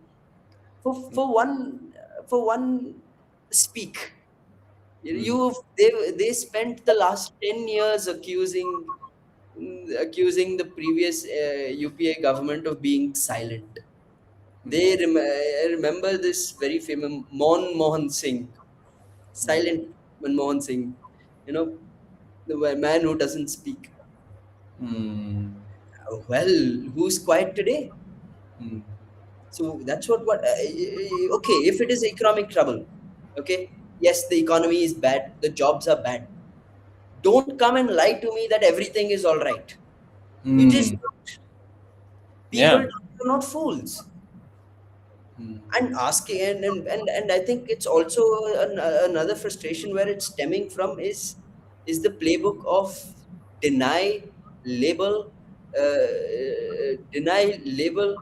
For one speak. They spent the last 10 years accusing the previous UPA government of being silent. I remember this very famous Manmohan Singh, silent Manmohan Singh, you know, the man who doesn't speak. Well, who's quiet today? So that's okay, if it is economic trouble, okay, yes, the economy is bad, the jobs are bad. Don't come and lie to me that everything is all right. It is Hmm. not. People Yeah. are not fools. Hmm. And asking, and I think it's also another frustration where it's stemming from is the playbook of deny, label, deny, label,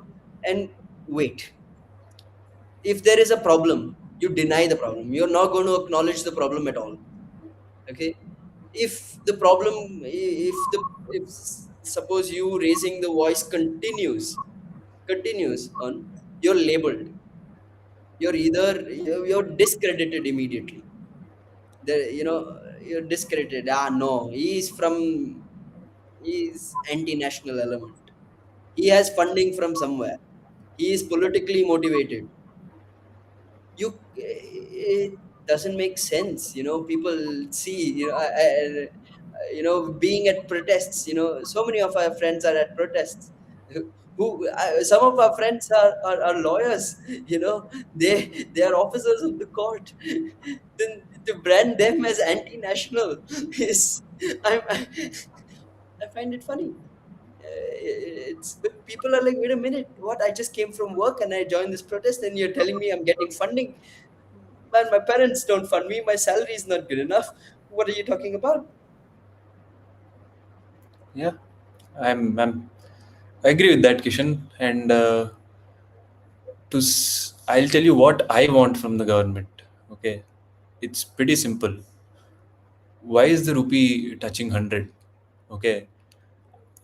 and wait. If there is a problem, you deny the problem. You're not going to acknowledge the problem at all. Okay. If the problem, if the if suppose you raising the voice continues on, you're labeled. You're discredited immediately. You're discredited. Ah, no, he's anti-national element. He has funding from somewhere. He is politically motivated. It doesn't make sense. People see, being at protests. So many of our friends are at protests. Some of our friends are lawyers. They are officers of the court. Then to brand them as anti-national is, I find it funny. It's But people are like, wait a minute, what? I just came from work and I joined this protest, and you're telling me I'm getting funding. Man, my parents don't fund me. My salary is not good enough. What are you talking about? Yeah. I agree with that, Kishan. And I'll tell you what I want from the government. Okay, it's pretty simple. Why is the rupee touching 100? Okay,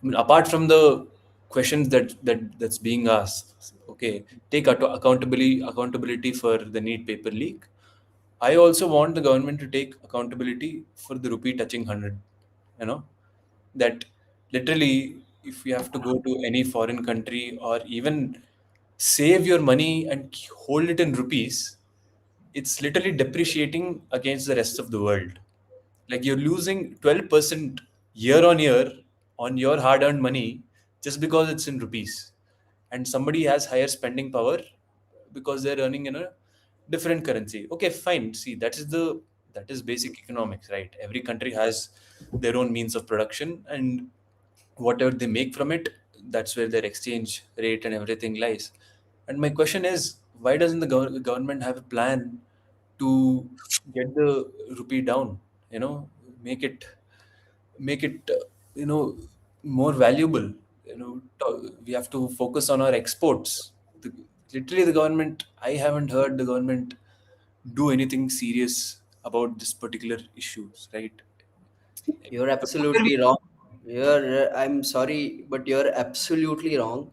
I mean, apart from the questions that's being asked, okay, take accountability for the need paper leak. I also want the government to take accountability for the rupee touching 100. You know that literally, if you have to go to any foreign country or even save your money and hold it in rupees, it's literally depreciating against the rest of the world. Like you're losing 12% year on year on your hard earned money just because it's in rupees. And somebody has higher spending power because they're earning in a different currency. Okay, fine. See, that is basic economics, right? Every country has their own means of production, and whatever they make from it, that's where their exchange rate and everything lies. And my question is, why doesn't the government have a plan to get the rupee down? You know, make it make it more valuable. We have to focus on our exports. Literally, the government. I haven't heard the government do anything serious about this particular issues, right? You're What are we? absolutely wrong. I'm sorry, but you're absolutely wrong.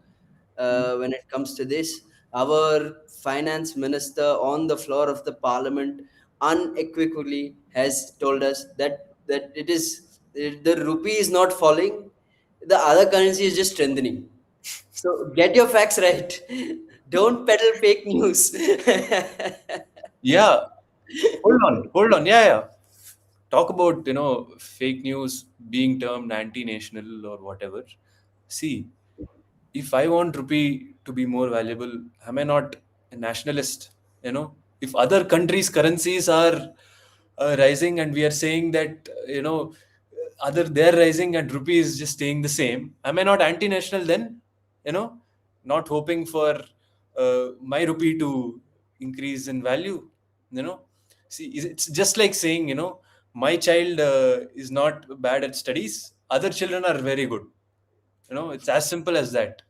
When it comes to this, our finance minister on the floor of the parliament unequivocally has told us that the rupee is not falling, the other currency is just strengthening. So get your facts right. Don't peddle fake news. Yeah, hold on. Yeah, yeah. Talk about fake news being termed anti-national or whatever. See, if I want rupee to be more valuable, am I not a nationalist? If other countries' currencies are rising and we are saying that other they're rising and rupee is just staying the same, am I not anti-national then? You know, not hoping for my rupee to increase in value. You know, see, it's just like saying my child is not bad at studies, other children are very good. It's as simple as that.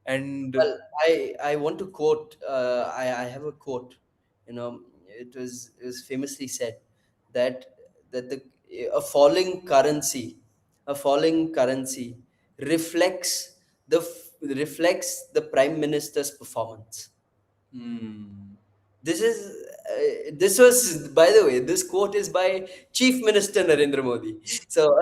And Well, I want to quote. I have a quote. It was famously said that the a falling currency, a falling currency reflects the prime minister's performance. hmm, This was, by the way, this quote is by Chief Minister Narendra Modi. So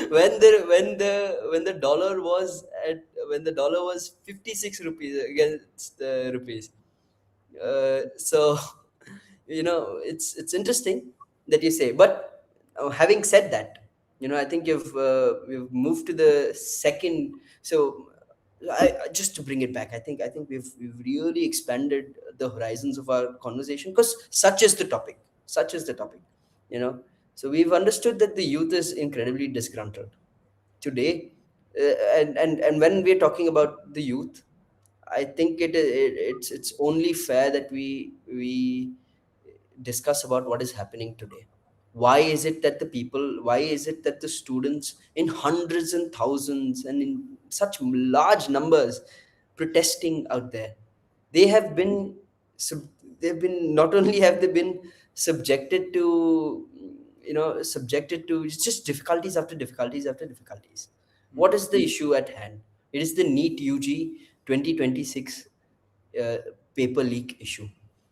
when the dollar was at when the dollar was 56 rupees against the rupees. So it's interesting that you say. But having said that, I think we've moved to the second. So just to bring it back, I think we've really expanded the horizons of our conversation, because such is the topic. Such is the topic, you know. So we've understood that the youth is incredibly disgruntled today, and when we're talking about the youth, I think it's only fair that we discuss about what is happening today. Why is it that the people, why is it that the students in hundreds and thousands and in such large numbers protesting out there? They have been, sub- they've been, not only have they been subjected to, subjected to just difficulties after difficulties after difficulties. What is the issue at hand? It is the NEET UG 2026 uh, paper leak issue.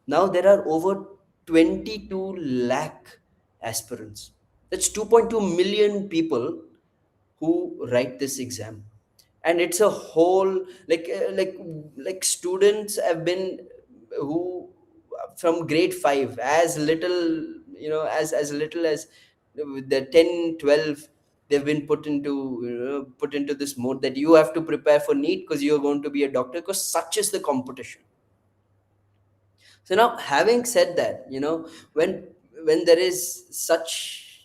Now there are over 22 lakh aspirants. That's 2.2 million people who write this exam, and it's a whole, like students have been, who from grade 5, as little, as little as the 10, 12, they've been put into, put into this mode that you have to prepare for NEET because you're going to be a doctor, because such is the competition. So now, having said that, when there is such,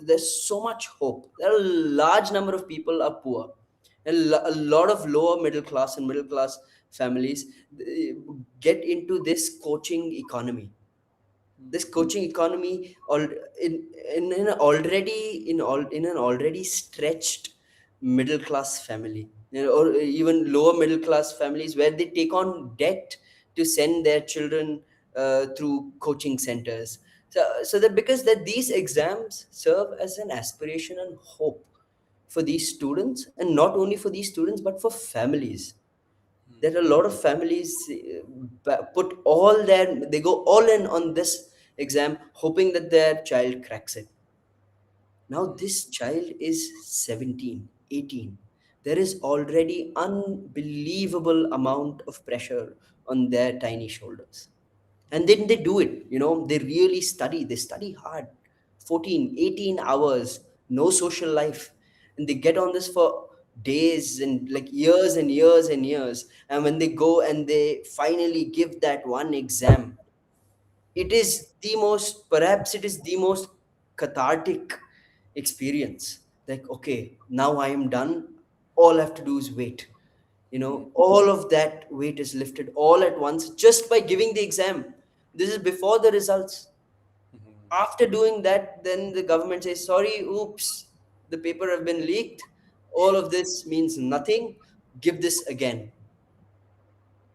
there's so much hope. There are a large number of people are poor, and a lot of lower middle class and middle class families get into this coaching economy. This coaching economy, in an already in an already stretched middle class family, or even lower middle class families, where they take on debt to send their children through coaching centers. So that, because that these exams serve as an aspiration and hope for these students, and not only for these students but for families. There are a lot of families put all their, they go all in on this exam, hoping that their child cracks it. Now this child is 17, 18. There is already unbelievable amount of pressure on their tiny shoulders, and then they do it, they really study, they study hard, 14, 18 hours, no social life, and they get on this for days and like years and years and years. And when they go and they finally give that one exam, it is the most, perhaps it is the most cathartic experience. Like, okay, now I am done, all I have to do is wait. All of that weight is lifted all at once just by giving the exam. This is before the results. After doing that, then the government says, sorry, oops, the paper have been leaked, all of this means nothing, give this again.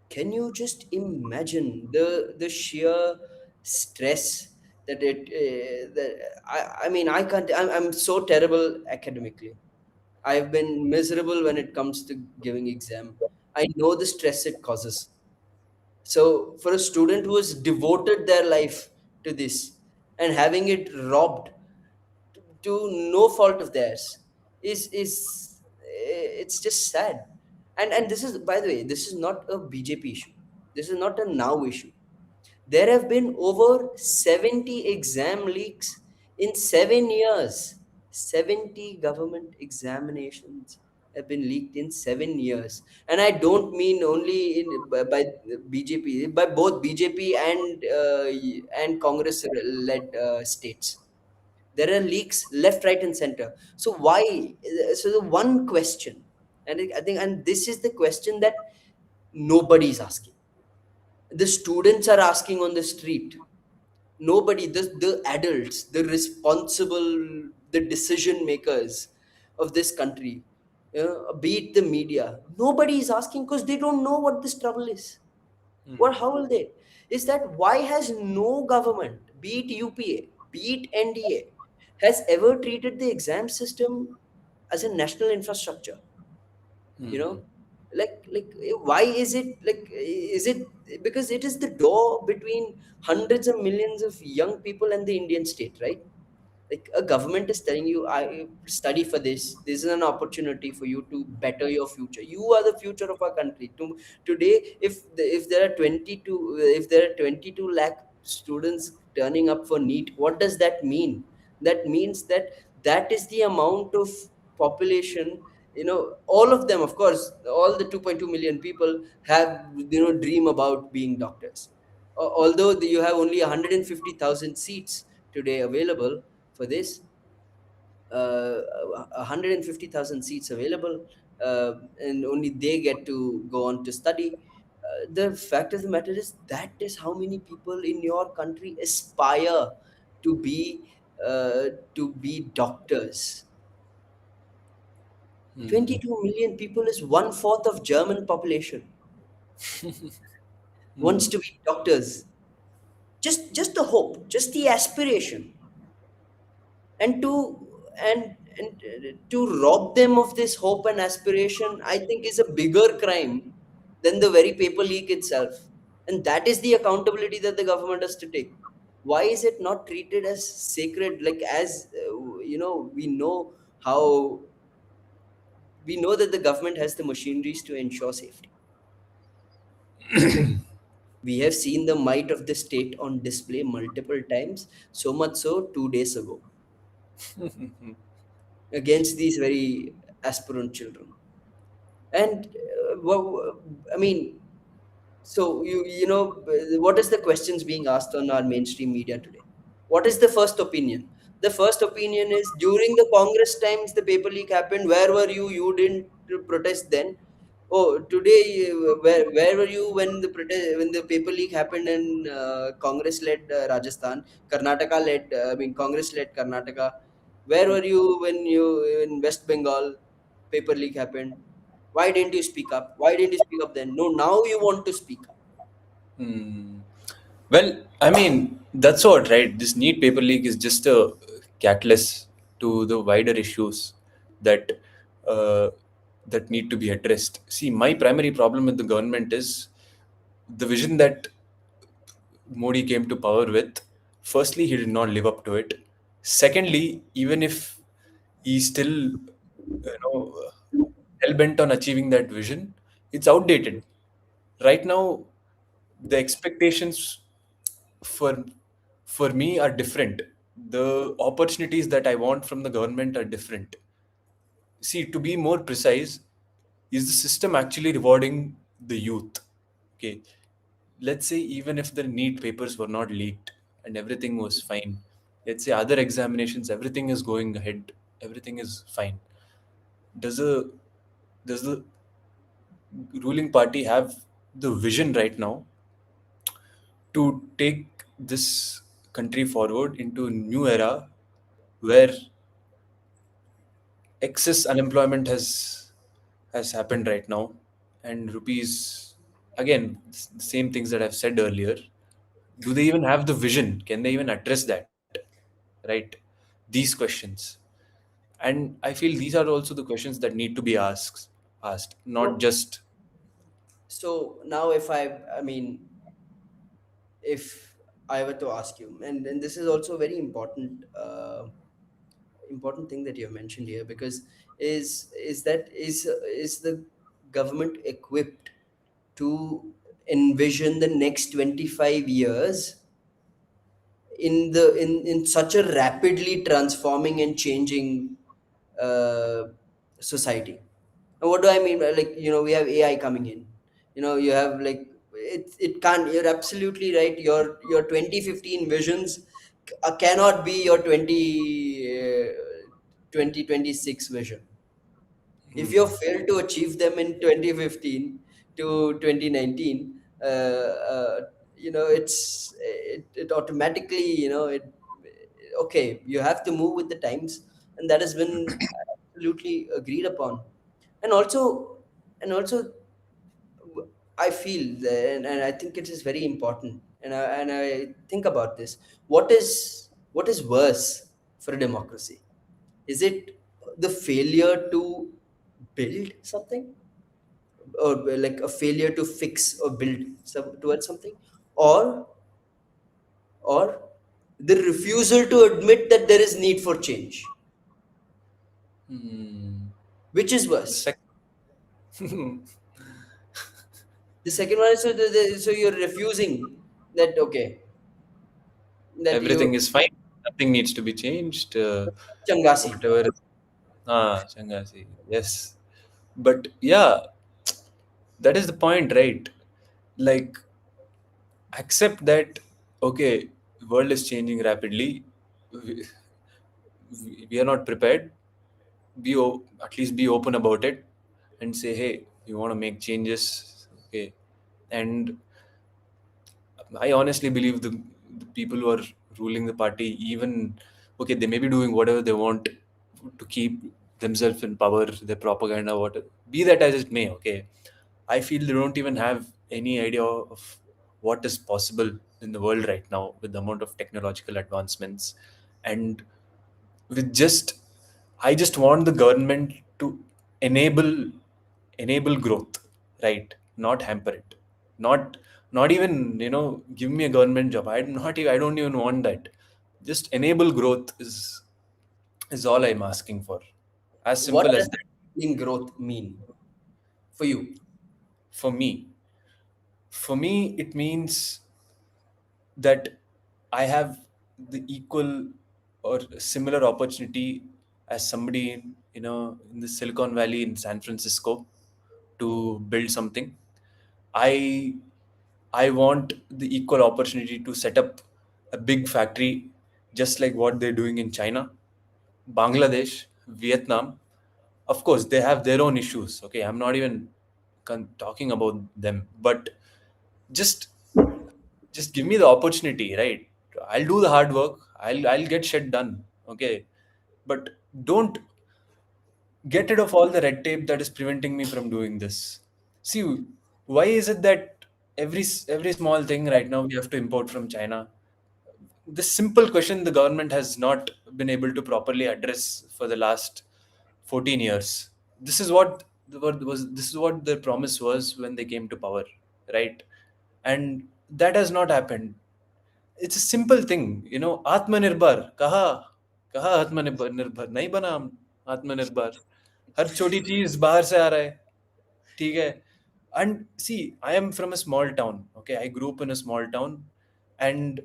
Can you just imagine the sheer stress that I mean, I can't, I'm so terrible academically. I've been miserable when it comes to giving exam. I know the stress it causes. So for a student who has devoted their life to this, and having it robbed to no fault of theirs, is it's just sad. And this is, by the way, this is not a BJP issue. This is not a now issue. There have been over 70 exam leaks in 7 years. 70 government examinations have been leaked in 7 years. And I don't mean only by BJP, by both BJP and Congress led states. There are leaks left, right, and center. So why? So the one question, and I think, and this is the question that nobody is asking. The students are asking on the street. Nobody, the adults, the responsible, the decision makers of this country, be it the media, nobody is asking, because they don't know what this trouble is. What, how will they? Is that why has no government, be it UPA, be it NDA, has ever treated the exam system as a national infrastructure? You know, why is it like, is it because it is the door between hundreds of millions of young people and the Indian state, right? Like, a government is telling you, I study for this is an opportunity for you to better your future. You are the future of our country. Today, if there are 22, if there are 22 lakh students turning up for NEET, what does that mean? That means that that is the amount of population all of them, of course, all the 2.2 million people have, dream about being doctors. Although you have only 150,000 seats today available for this, 150,000 seats available, and only they get to go on to study. The fact of the matter is that is how many people in your country aspire to be to be doctors. 22 million people is one fourth of German population wants to be doctors. Just the hope, just the aspiration, and to rob them of this hope and aspiration, I think is a bigger crime than the very paper leak itself. And that is the accountability that the government has to take. Why is it not treated as sacred, like as how we know that the government has the machineries to ensure safety. We have seen the might of the state on display multiple times, so much so 2 days ago, against these very aspirant children. And I mean, so what is the questions being asked on our mainstream media today? What is the first opinion? The first opinion is, during the Congress times the paper leak happened, where were you? You didn't protest then. Oh, today, where were you when the paper leak happened in Congress led Rajasthan, Karnataka led Congress led Karnataka? Where were you when you in West Bengal paper leak happened? Why didn't you speak up? Why didn't you speak up then? No, now you want to speak up. Hmm. Well, I mean, that's what, right? This neat paper leak is just a catalyst to the wider issues that uh, that need to be addressed. See, my primary problem with the government is the vision that Modi came to power with. Firstly, he did not live up to it. Secondly, even if he's still, hell bent on achieving that vision, it's outdated. Right now, the expectations for for me are different. The opportunities that I want from the government are different. See, to be more precise, is the system actually rewarding the youth? Okay, let's say even if the NEET papers were not leaked and everything was fine, let's say other examinations, everything is going ahead, everything is fine. Does a does the ruling party have the vision right now to take this country forward into a new era where excess unemployment has happened right now, and rupees, again, the same things that I've said earlier. Do they even have the vision? Can they even address that? Right? These questions. And I feel these are also the questions that need to be asked, not So, just. so now if I were to ask you, and this is also a very important thing that you have mentioned here, because is the government equipped to envision the next 25 years in such a rapidly transforming and changing uh, society? And what do I mean by, like, we have AI coming in. You have, like, it can't. You're absolutely right. Your 2015 visions cannot be your 2026 vision. If you fail to achieve them in 2015 to 2019, it automatically, okay, you have to move with the times, and that has been absolutely agreed upon. And also I feel that, and I think it is very important, and I think about this. What is worse for a democracy? Is it the failure to build something, or like a failure to fix or build towards something, or or the refusal to admit that there is need for change? Hmm, Which is the worse? sec- The second one is, so you're refusing that, okay, that everything you is fine, nothing needs to be changed, Changasi. whatever. Ah, Changasi, yes. But yeah, that is the point, right? Like, accept that, okay, world is changing rapidly. We, we are not prepared. At least be open about it and say, hey, we want to make changes. Okay. And I honestly believe the people who are ruling the party, even, okay, they may be doing whatever they want to keep themselves in power, their propaganda, whatever. Be that as it may, okay. I feel they don't even have any idea of what is possible in the world right now with the amount of technological advancements. And with just, I just want the government to enable enable growth, right? Not hamper it. Not not even, give me a government job. I don't even want that. Just enable growth is all I'm asking for. As What simple does as that. enabling growth mean for you? For me, it means that I have the equal or similar opportunity as somebody in the Silicon Valley in San Francisco to build something. I I want the equal opportunity to set up a big factory just like what they're doing in China, Bangladesh, Vietnam. Of course, they have their own issues. Okay, I'm not even talking about them, but just give me the opportunity, right? I'll do the hard work. I'll get shit done. Okay, but don't get rid of all the red tape that is preventing me from doing this. See, why is it that every small thing right now we have to import from China? This simple question the government has not been able to properly address for the last 14 years. This is what their promise was when they came to power, right? And that has not happened. It's a simple thing, आत्मनिर्भर कहा कहा आत्मनिर्भर निर्भर नहीं बना हम आत्मनिर्भर हर छोटी चीज बाहर से आ रहा है ठीक है and see I am from a small town okay I grew up in a small town and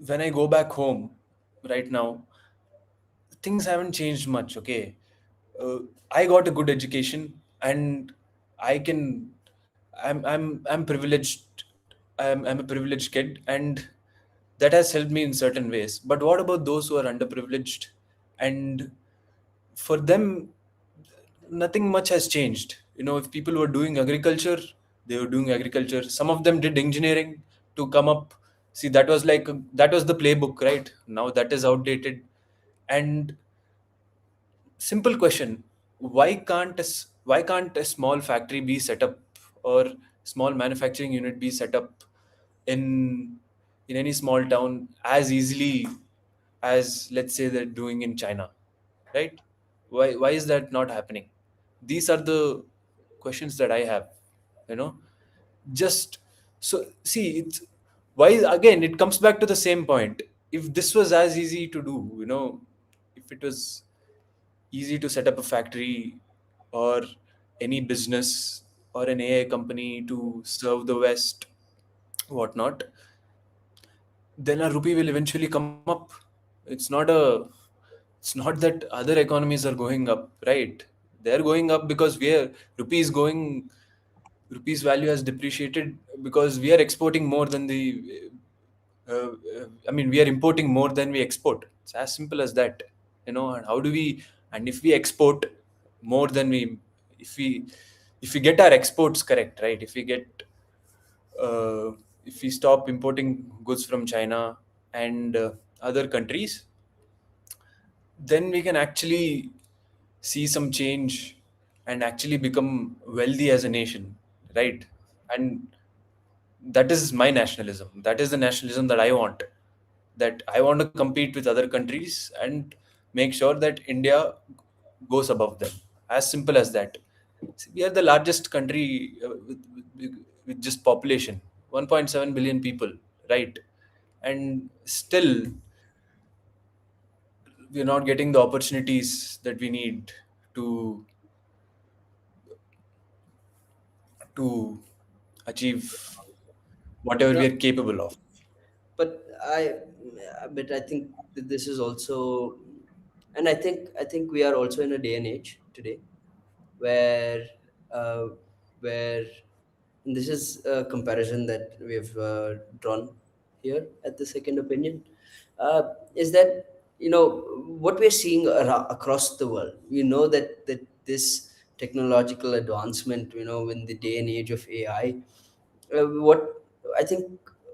when I go back home right now things haven't changed much okay uh, I got a good education and I can I'm privileged I'm a privileged kid and that has helped me in certain ways but what about those who are underprivileged and for them nothing much has changed if people were doing agriculture they were doing agriculture some of them did engineering to come up see that was like that was the playbook right now that is outdated and simple question why can't a small factory be set up or small manufacturing unit be set up in any small town as easily as let's say they're doing in China right why is that not happening these are the questions that I have you know just so see it's why again it comes back to the same point if this was as easy to do if it was easy to set up a factory or any business or an AI company to serve the West, whatnot, then a rupee will eventually come up. It's not a, it's not that other economies are going up, right? They're going up because rupee is going, rupee's value has depreciated because we are exporting more than I mean, we are importing more than we export. It's as simple as that, and how do we, and if we export more than if we, if we get our exports correct, right? Uh, if we stop importing goods from China and other countries, then we can actually see some change and actually become wealthy as a nation, right? And that is my nationalism. That is the nationalism that I want. That I want to compete with other countries and make sure that India goes above them. As simple as that. See, we are the largest country with just population 1.7 billion people, right? And still, we're not getting the opportunities that we need to to achieve whatever No, we are capable of. but I think this is also, and I think we are also in a day and age today where uh, where and this is a comparison that we've drawn here at the second opinion, is that what we're seeing across the world. We know that this technological advancement, in the day and age of AI, what I think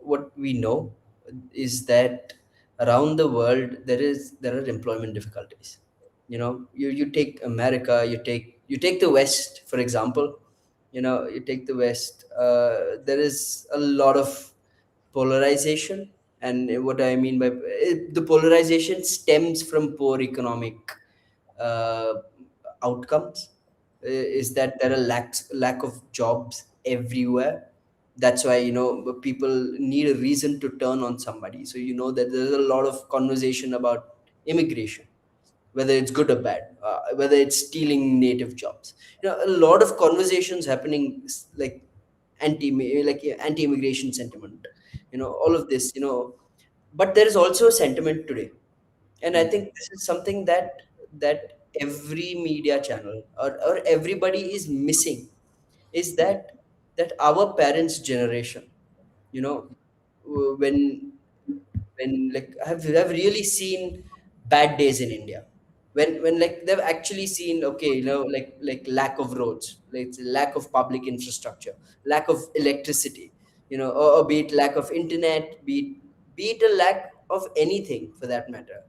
what we know is that around the world there are employment difficulties. You take America, you take the West, for example. You take the West. There is a lot of polarization, and what I mean by the polarization stems from poor economic uh, outcomes. Is that there are lack of jobs everywhere. That's why people need a reason to turn on somebody. So that there's a lot of conversation about immigration, whether it's good or bad, whether it's stealing native jobs. A lot of conversations happening, like anti-immigration sentiment, all of this. But there is also a sentiment today, and I think this is something that every media channel, or everybody is missing, is that our parents' generation, you know, when like have really seen bad days in India, when like they've actually seen, okay, like lack of roads, like lack of public infrastructure, lack of electricity, or be it lack of internet, be it a lack of anything for that matter.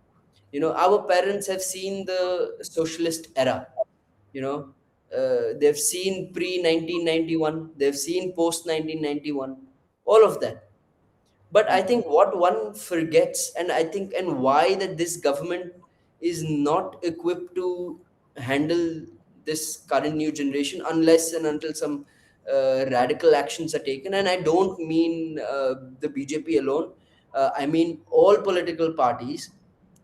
Our parents have seen the socialist era. They've seen pre 1991, they've seen post 1991, all of that. But I think what one forgets, and I think, and why that this government is not equipped to handle this current new generation unless and until some radical actions are taken. And I don't mean the BJP alone. I mean all political parties.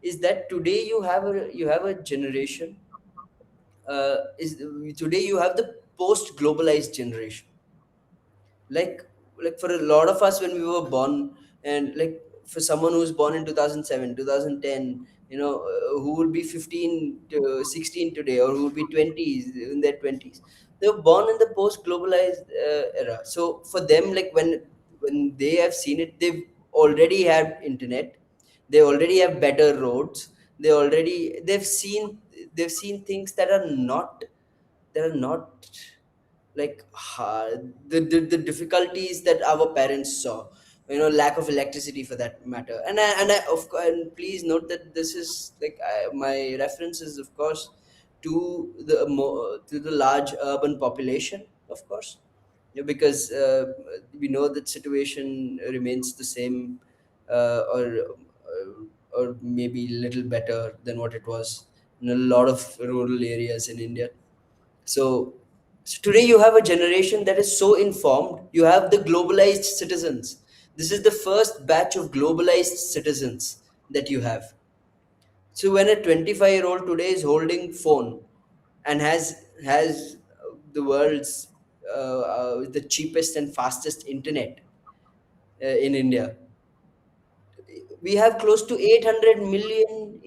Is that today you have a generation, is today you have the post globalized generation, like for a lot of us when we were born, and like for someone who was born in 2007, 2010, who would be 15 to 16 today, or who would be 20s, in their 20s, they were born in the post globalized era. So for them, like when they have seen it, they've already had internet, they already have better roads, they've seen things that are not like the difficulties that our parents saw, lack of electricity for that matter. And I and please note that this is like, my reference is of course to the large urban population, of course. Because we know that situation remains the same, or maybe a little better than what it was in a lot of rural areas in India. So today you have a generation that is so informed. You have the globalized citizens. This is the first batch of globalized citizens that you have. So when a 25-year-old today is holding phone and has the world's the cheapest and fastest internet in India, we have close to 800 million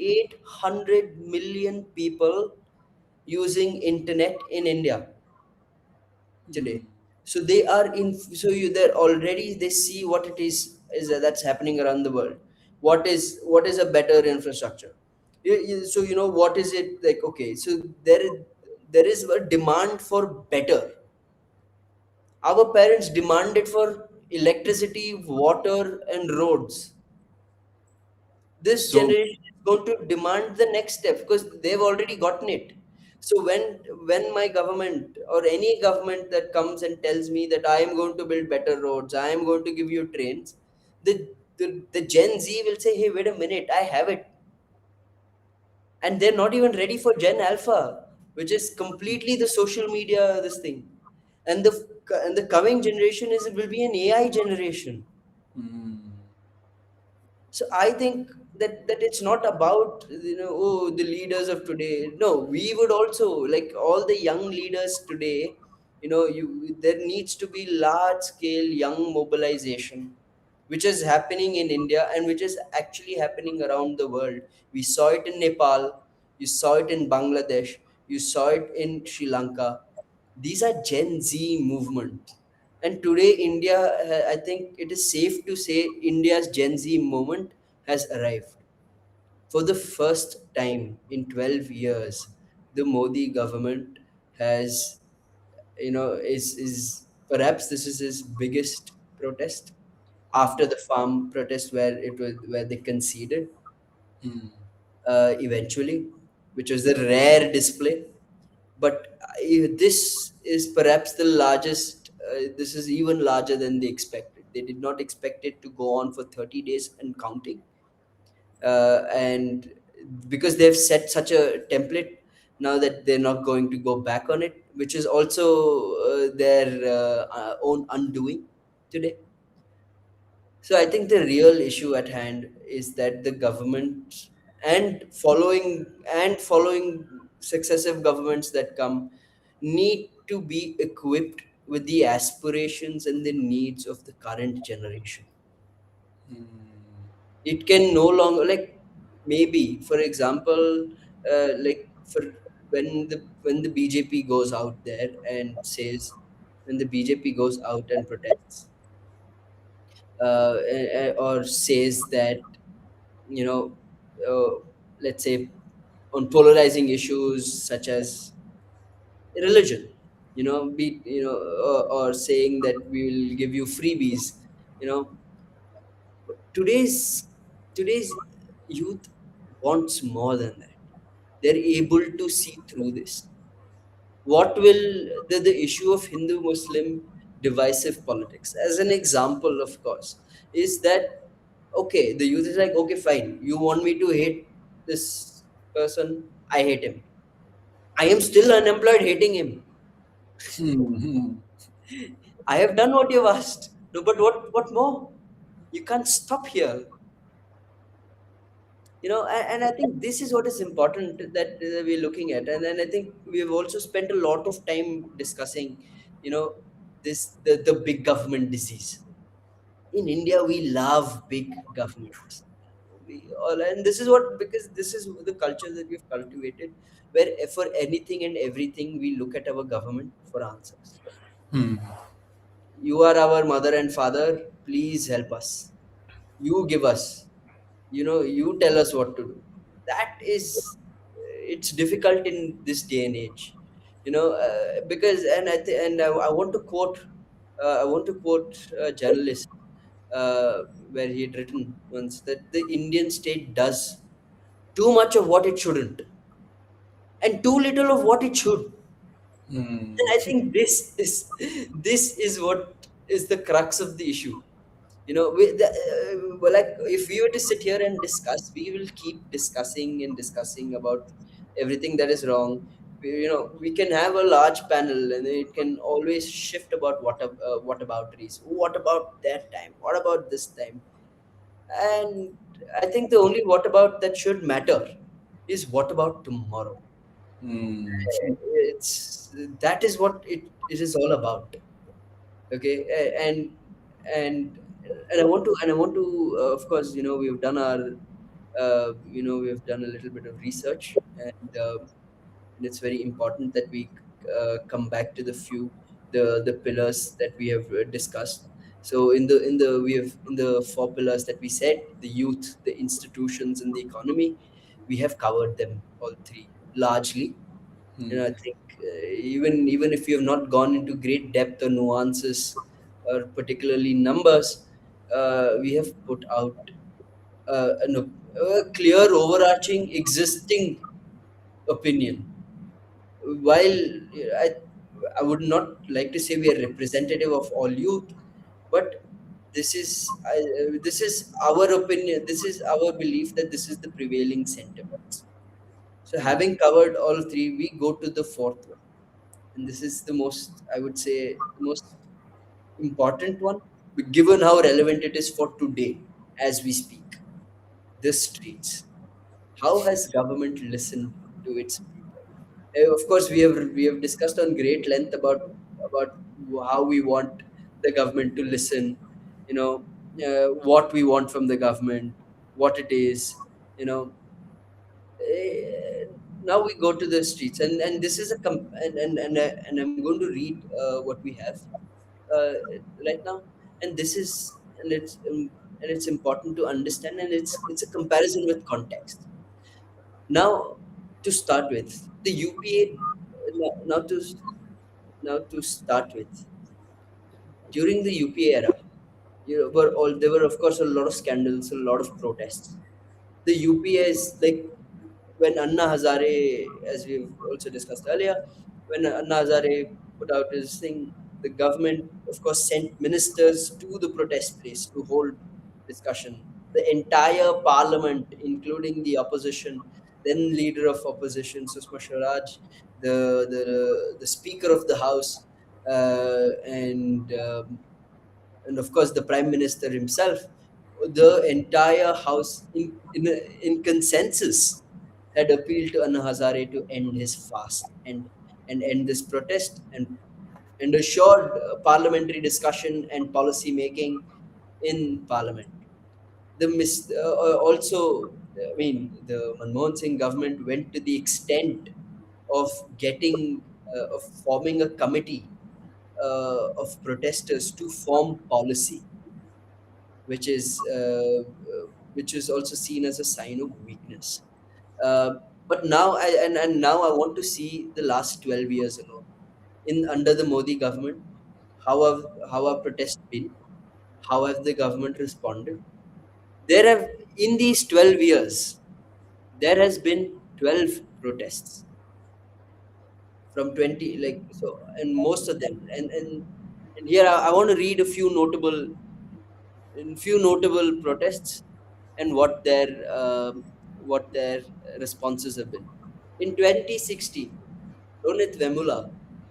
people using internet in India today. So they are in, so you they're already, they see what it is that's happening around the world. What is a better infrastructure? So what is it like? Okay, so there is a demand for better. Our parents demanded for electricity, water, and roads. This So, generation is going to demand the next step because they've already gotten it. So when my government, or any government that comes and tells me that I am going to build better roads, I am going to give you trains, the Gen Z will say, hey, wait a minute, I have it. And they're not even ready for Gen Alpha, which is completely the social media, this thing. And the coming generation is will be an AI generation. So I think that it's not about, oh, the leaders of today. No, we would also like all the young leaders today. There needs to be large scale young mobilization, which is happening in India and which is actually happening around the world. We saw it in Nepal, you saw it in Bangladesh. You saw it in Sri Lanka. These are Gen Z movements. And today, India, I think it is safe to say India's Gen Z moment has arrived. For the first time in 12 years, the Modi government has, is perhaps this is his biggest protest after the farm protest where they conceded eventually, which was a rare display. But this is perhaps the largest. This is even larger than they expected. They did not expect it to go on for 30 days and counting. And because they've set such a template now that they're not going to go back on it, which is also their own undoing today. So I think the real issue at hand is that the government and following successive governments that come need to be equipped with the aspirations and the needs of the current generation. It can no longer, like, maybe for example, like for when the BJP goes out there and says, when the BJP goes out and protests, or says that, you know, let's say on polarizing issues such as religion, or saying that we will give you freebies, you know, today's today's youth wants more than that. They're able to see through this. What will the issue of Hindu Muslim divisive politics, as an example, of course, is that, okay, the youth is like, okay, fine, you want me to hate this person, I hate him. I am still unemployed hating him. I have done what you've asked. No, but what more? You can't stop here. And I think this is what is important that we're looking at. And then I think we've also spent a lot of time discussing, you know, the big government disease. In India, we love big governments. And this is what, because this is the culture that we've cultivated, where for anything and everything we look at our government for answers. You are our mother and father, please help us. You give us, you tell us what to do. That is, it's difficult in this day and age, because, I want to quote, a journalist, where he had written once that the Indian state does too much of what it shouldn't and too little of what it should. And I think this is what is the crux of the issue. Well, like, if we were to sit here and discuss, we will keep discussing and discussing about everything that is wrong. We can have a large panel, and it can always shift about what about race, what about that time, what about this time. And I think the only what about that should matter is what about tomorrow. That is what it is all about. Okay. And I want to, of course, we've done a little bit of research, and it's very important that we come back to the pillars that we have discussed. So in the four pillars that we said, the youth, the institutions, and the economy, we have covered them all three largely. I think, even if you have not gone into great depth or nuances, or particularly numbers, we have put out a clear, overarching, existing opinion. While I, I would not like to say we are representative of all youth, but this is our opinion. This is our belief that this is the prevailing sentiment. So, having covered all three, we go to the fourth one, and this is the most, I would say, the most important one, given how relevant it is for today as we speak. The streets. How has government listened to its people? Of course, we have discussed on great length about how we want the government to listen. What we want from the government, what it is. You know, now we go to the streets, and this is a and I'm going to read what we have uh, right now, and this is and it's important to understand, and it's a comparison with context. Now, to start with, the UPA. Now to start with, during the UPA era, there were of course a lot of scandals, a lot of protests. The UPA is like when Anna Hazare, as we've also discussed earlier, when Anna Hazare put out his thing, the government, of course, sent ministers to the protest place to hold discussion. The entire parliament, including the opposition, then leader of opposition, Sushma Swaraj, the speaker of the house, and of course the prime minister himself, the entire house in consensus had appealed to Anna Hazare to end his fast and end this protest and assured parliamentary discussion and policy making in parliament. Also, I mean, the Manmohan Singh government went to the extent of of forming a committee of protesters to form policy, which is uh, which is also seen as a sign of weakness. Uh, but now and now I want to see the last 12 years alone. In under the Modi government, how have protests been? How have the government responded? There have in these 12 years, there has been 12 protests from 20, like so, and most of them and here I want to read a few notable protests and what their responses have been. In 2016, Ronit Vemula,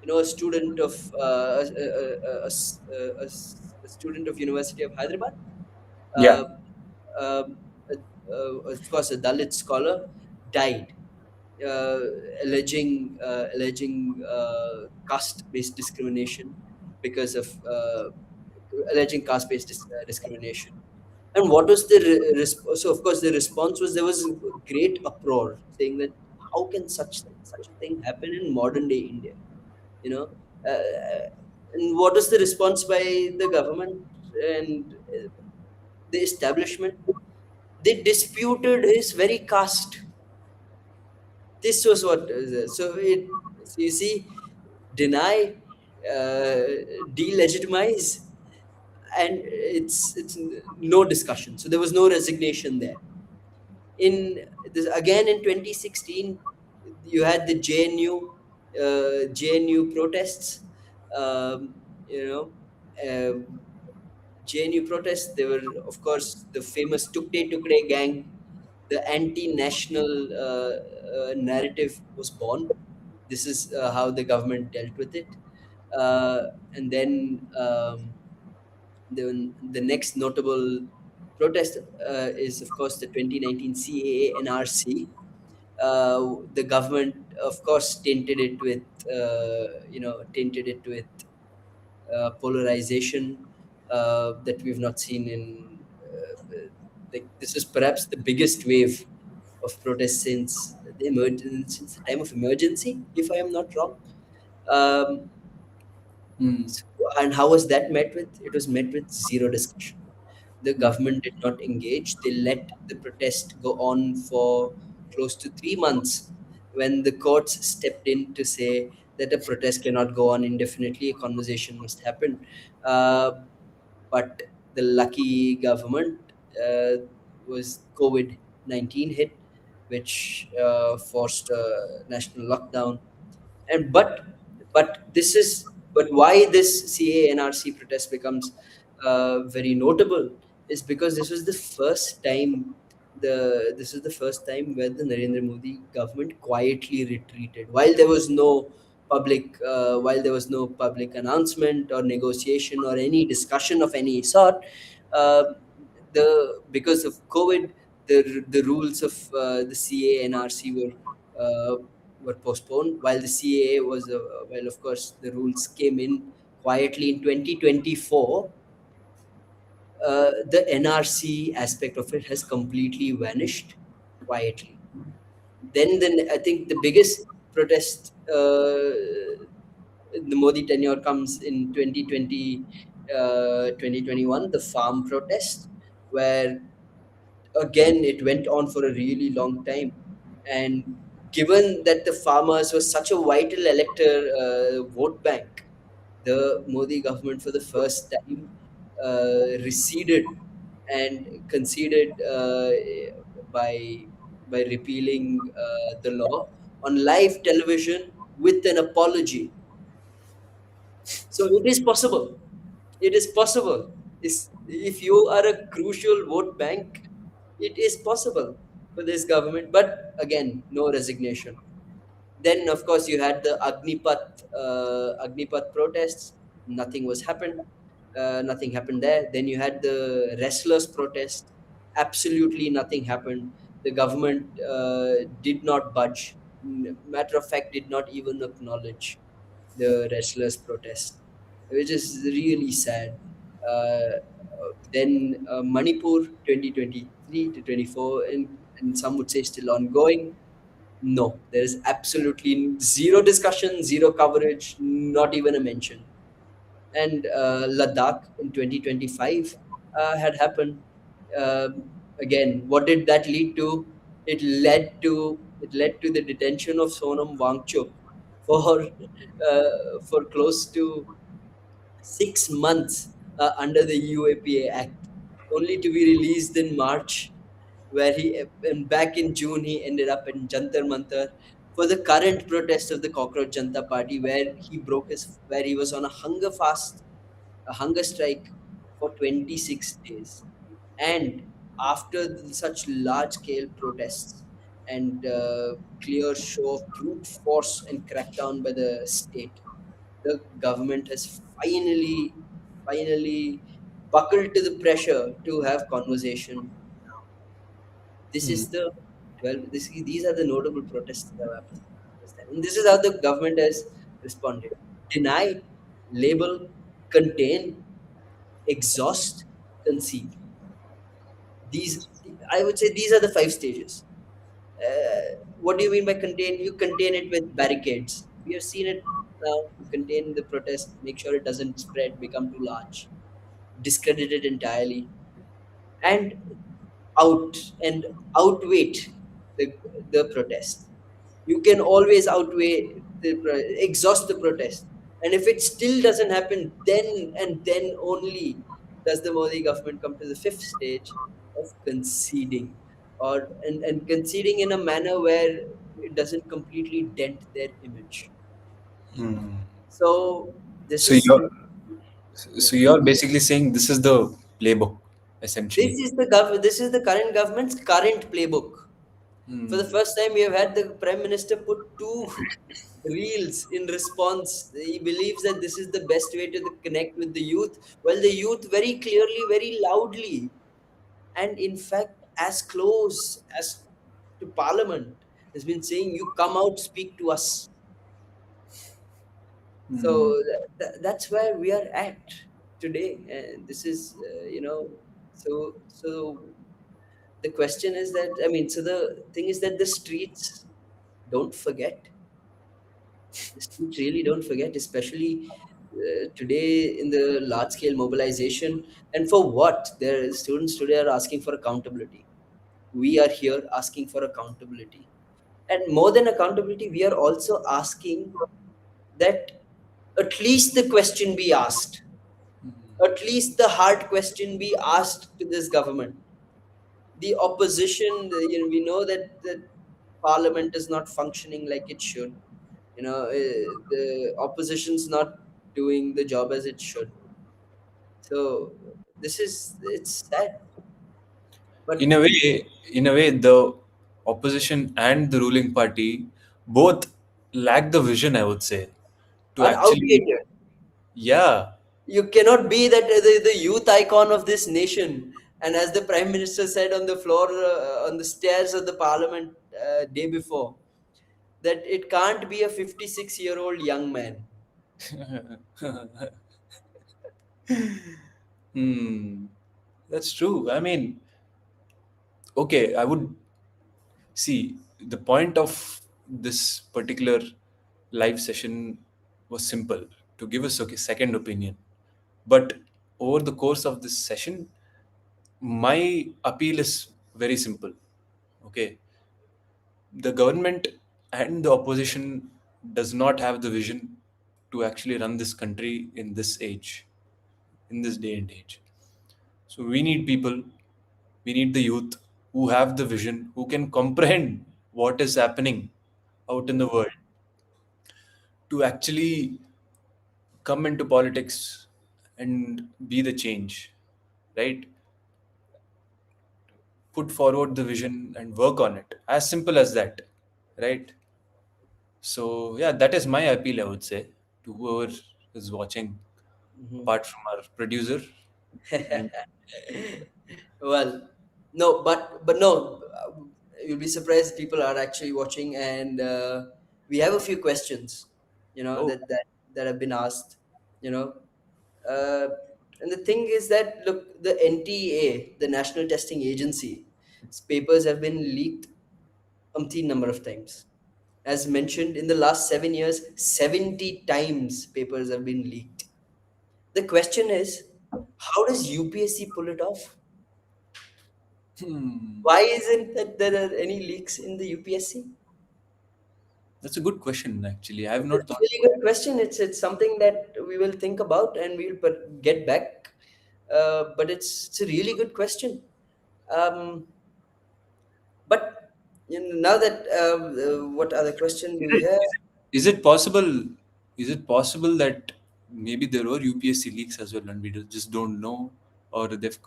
a student of a student of University of Hyderabad, Yeah. uh, um, of course, a Dalit scholar, died, uh, alleging caste-based discrimination because of alleging caste-based discrimination. And what was the so? Of course, the response was there was great uproar, saying that how can such a thing happen in modern day India? You know, and what was the response by the government and the establishment? They disputed his very caste. This was what so it so you see, deny, uh, delegitimize, and it's no discussion. So there was no resignation there. In this again in 2016, you had the JNU protests. Um, you know, uh, JNU protests. They were, of course, the famous Tukde Tukde gang. The anti-national narrative was born. This is how the government dealt with it. And then the next notable protest is, of course, the 2019 CAA NRC. The government, of course, tainted it with polarization that we've not seen in. This is perhaps the biggest wave of protests since the time of emergency, if I am not wrong. Um, Mm. so- and how was that met with? It was met with zero discussion. The government did not engage. They let the protest go on for close to 3 months when the courts stepped in to say that a protest cannot go on indefinitely, a conversation must happen. Uh, but the lucky government was COVID-19 hit, which forced a national lockdown. And but why this CA-NRC protest becomes very notable is because this is the first time where the Narendra Modi government quietly retreated while there was no public announcement or negotiation or any discussion of any sort. uh, because of COVID, the rules of the CA-NRC were postponed, while the CAA was, well, of course, the rules came in quietly in 2024. The NRC aspect of it has completely vanished quietly. Then I think the biggest protest in the Modi tenure comes in 2020, 2021, the farm protest, where again it went on for a really long time. And given that the farmers were such a vital elector vote bank, the Modi government for the first time receded and conceded by by repealing the law on live television with an apology. So it is possible. It is possible. If you are a crucial vote bank, it is possible for this government. But again, no resignation. Then, of course, you had the Agnipat protests. Nothing was happened. Nothing happened there. Then you had the wrestlers protest. Absolutely nothing happened. The government did not budge. Matter of fact, did not even acknowledge the wrestlers protest, which is really sad. Then Manipur 2023 to 24, and some would say still ongoing. No, there is absolutely zero discussion, zero coverage, not even a mention. And Ladakh in 2025 had happened. Again, what did that lead to? It led to the detention of Sonam Wangchuk for for close to 6 months under the UAPA Act, only to be released in March, where he and back in June he ended up in Jantar Mantar for the current protest of the Cockroach Janta Party, where he was on a hunger fast, a hunger strike for 26 days. And after such large scale protests and clear show of brute force and crackdown by the state, the government has finally buckled to the pressure to have conversation now. This Hmm. is the these are the notable protests that have happened this time. And this is how the government has responded: deny, label, contain, exhaust, concede. These, I would say, these are the five stages. What do you mean by contain? You contain it with barricades. We have seen it now. You contain the protest, make sure it doesn't spread, become too large, discredit it entirely, and out and outweight the the protest. You can always outweigh exhaust the protest, and if it still doesn't happen, then and then only does the Modi government come to the fifth stage of conceding, and conceding in a manner where it doesn't completely dent their image. Hmm. So this So is you're yeah. so you're basically saying this is the playbook, This essentially. is this is the current government's current playbook. For the Hmm. first time, we have had the prime minister put two reels in response. He believes that this is the best way to connect with the youth. Well, the youth very clearly, very loudly, and in fact, as close as to Parliament, has been saying, "You come out, speak to us." Hmm. So that's where we are at today, and this is, so the question is that, I mean, so the thing is that the streets don't forget. The streets really don't forget, especially today in the large scale mobilization. And for what? The students today are asking for accountability. We are here asking for accountability. And more than accountability, we are also asking that at least the question be asked, at least the hard question be asked to this government. The opposition, we know that Parliament is not functioning like it should. The opposition's not doing the job as it should. So it's sad, In but a way, the opposition and the ruling party both lack the vision, I would say, to are actually, outdated. yeah. You cannot be that the youth icon of this nation. And as the prime minister said on the floor, on the stairs of the Parliament day before, that it can't be a 56-year-old young man. Hmm. That's true. I mean, okay, I would See, the point of this particular live session was simple, to give us a second opinion. But over the course of this session, my appeal is very simple. Okay, the government and the opposition does not have the vision to actually run this country in this age, in this day and age. So we need people, we need the youth who have the vision, who can comprehend what is happening out in the world, to actually come into politics and be the change, right? Put forward the vision and work on it. As simple as that, right? So, yeah, that is my appeal, I would say, to whoever is watching, apart from our producer. And Well, no, but no, you'll be surprised people are actually watching, and we have a few questions, oh, that have been asked, you know, uh, and the thing is that, look, the NTA, the National Testing Agency, its papers have been leaked umpteen number of times. As mentioned, in the last 7 years, 70 times papers have been leaked. The question is, how does UPSC pull it off? hmm, Why isn't that there are any leaks in the UPSC? that's a good question, actually. I have It's a not thought really about good question. It's something that we will think about and we'll get back. But it's a really good question. Um, but now that what other question do it. we have? Is it possible? Is it possible that maybe there were UPSC leaks as well, and we just don't know, or they've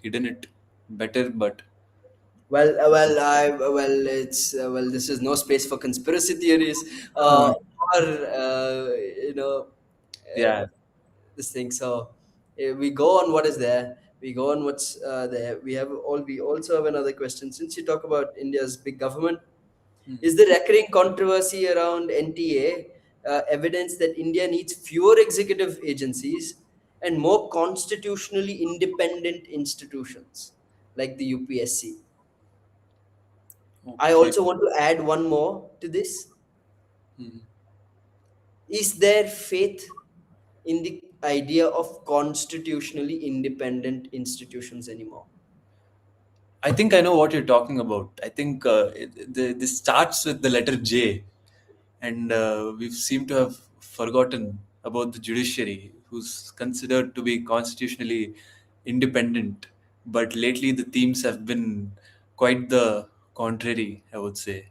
hidden it better? But It's this is no space for conspiracy theories, uh, or you know, uh, yeah, this thing. So we go on what is there. We go on what's there. We also have another question. Since you talk about India's big government, is the recurring controversy around NTA evidence that India needs fewer executive agencies and more constitutionally independent institutions like the UPSC? I okay. also want to add one more to this. Hmm. Is there faith in the idea of constitutionally independent institutions anymore? I think I know what you're talking about. I think this starts with the letter J, and we seem to have forgotten about the judiciary, who's considered to be constitutionally independent. But lately, the themes have been quite the contrary, I would say.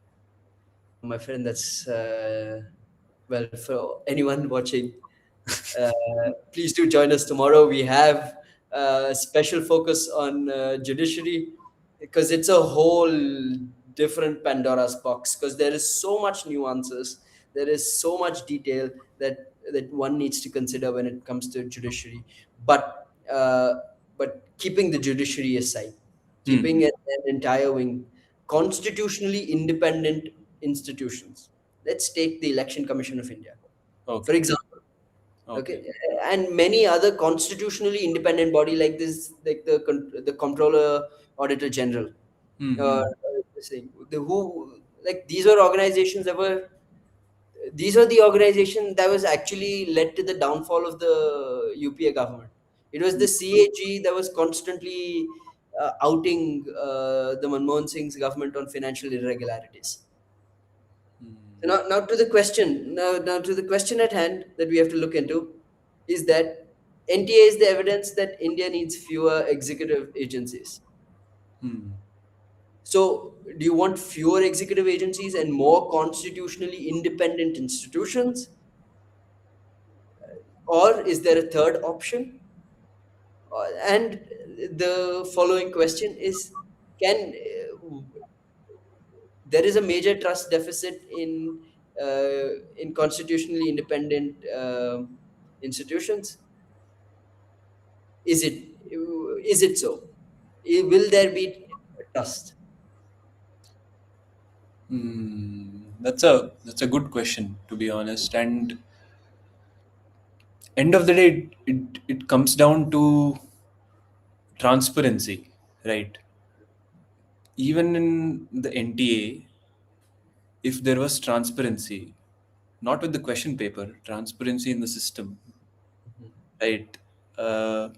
My friend, that's well, for anyone watching, please do join us tomorrow. We have a special focus on judiciary because it's a whole different Pandora's box because there is so much nuances, there is so much detail that one needs to consider when it comes to judiciary. But keeping the judiciary aside, keeping Hmm. it an entire wing, constitutionally independent institutions. Let's take the Election Commission of India, for Okay. example. Okay. Okay, and many other constitutionally independent body like this, like the Comptroller Auditor General, Hmm. this thing, who, like, these were organizations that were, these are the organization that was actually led to the downfall of the UPA government. It was the CAG that was constantly outing the Manmohan Singh's government on financial irregularities. So now to the question. Now to the question at hand that we have to look into is that NTA is the evidence that India needs fewer executive agencies. Hmm. So, do you want fewer executive agencies and more constitutionally independent institutions, or is there a third option? And the following question is: Can there is a major trust deficit in constitutionally independent institutions? Is it so? Will there be trust? That's a good question, to be honest. And end of the day, it comes down to transparency, right? even in the NTA, if there was transparency, not with the question paper, transparency in the system, right? Uh,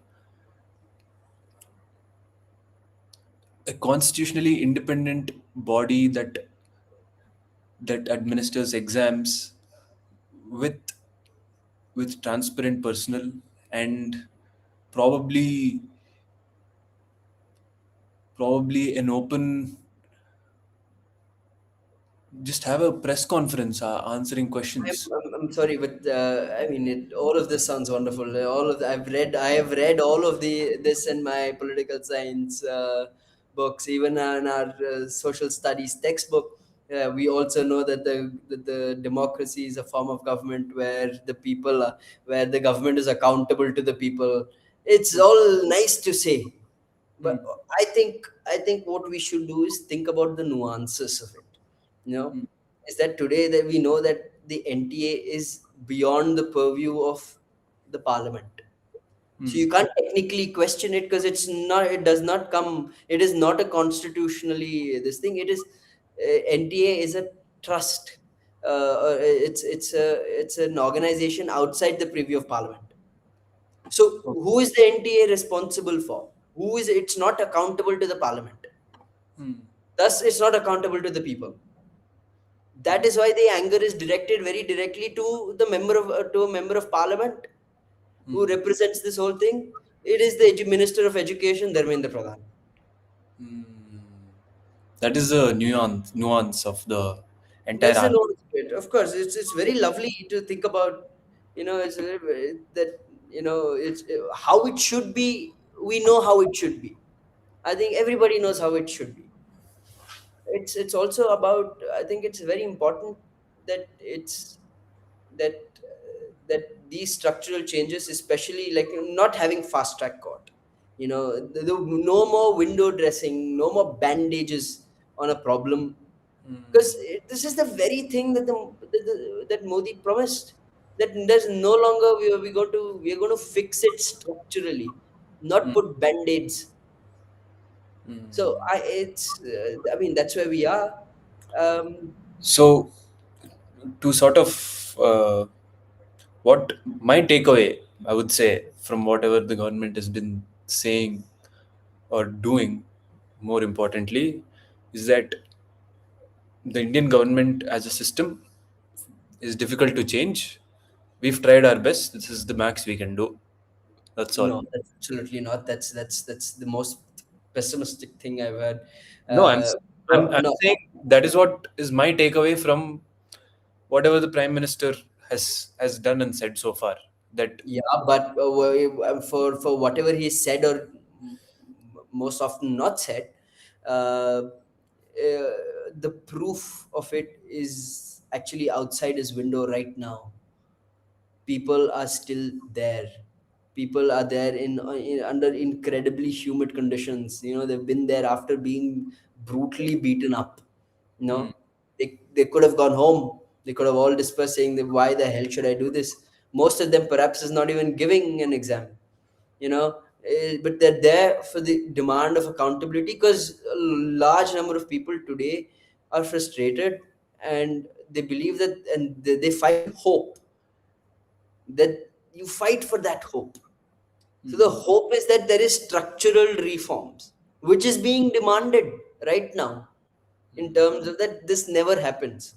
a constitutionally independent body that administers exams with transparent personnel, and probably an open, just have a press conference answering questions. I'm sorry, but I mean, all of this sounds wonderful. All of I have read all of this in my political science books, even in our social studies textbook. We also know that the democracy is a form of government where where the government is accountable to the people. It's all nice to say, but Mm, I think what we should do is think about the nuances of it. You know, mm, is that today that we know that the NTA is beyond the purview of the parliament. So mm, you can't technically question it because it's not. It does not come. It is not a constitutionally this thing. It is NTA is a trust. It's an organization outside the preview of parliament. So who is the NTA responsible for? Who is it's not accountable to the parliament. mm, Thus, it's not accountable to the people. That is why the anger is directed very directly to the to a member of parliament who mm, represents this whole thing. It is the Minister of Education, Dharmendra Pradhan. mm. That is the nuance of the entire That's the argument. note of it. Of course, it's very lovely to think about. It's that it's how it should be. We know how it should be. I think everybody knows how it should be. It's also about. I think it's very important that that these structural changes, especially like not having fast track court, no more window dressing, no more bandages on a problem, Mm, because this is the very thing that Modi promised, that there's no longer we're going to fix it structurally, not mm, put band-aids. So mm. I mean, that's where we are. um, So, to sort of what my takeaway, I would say, from whatever the government has been saying or doing, more importantly, is that the Indian government as a system is difficult to change. We've tried our best. This is the max we can do. That's all. no, that's absolutely not. That's the most pessimistic thing I've heard. No, I'm No. saying that is what is my takeaway from whatever the prime minister has done and said so far. That Yeah, but for whatever he said, or most often not said, the proof of it is actually outside his window right now. People are still there. People are there in under incredibly humid conditions. They've been there after being brutally beaten up. you mm, know they could have gone home. They could have all dispersed, saying that why the hell should I do this. Most of them perhaps is not even giving an exam, but they're there for the demand of accountability, because a large number of people today are frustrated, and they believe that, and they fight hope, that you fight for that hope. So the mm, hope is that there is structural reforms, which is being demanded right now, in terms of that this never happens.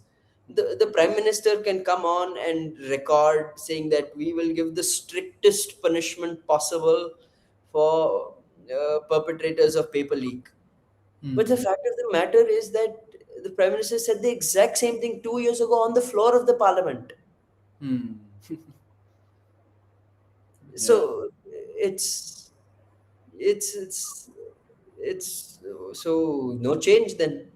The prime minister can come on and record saying that we will give the strictest punishment possible for perpetrators of paper leak. But the mm, fact of the matter is that the prime minister said the exact same thing 2 years ago on the floor of the parliament. mm. Yeah. So it's it's it's it's so no change then.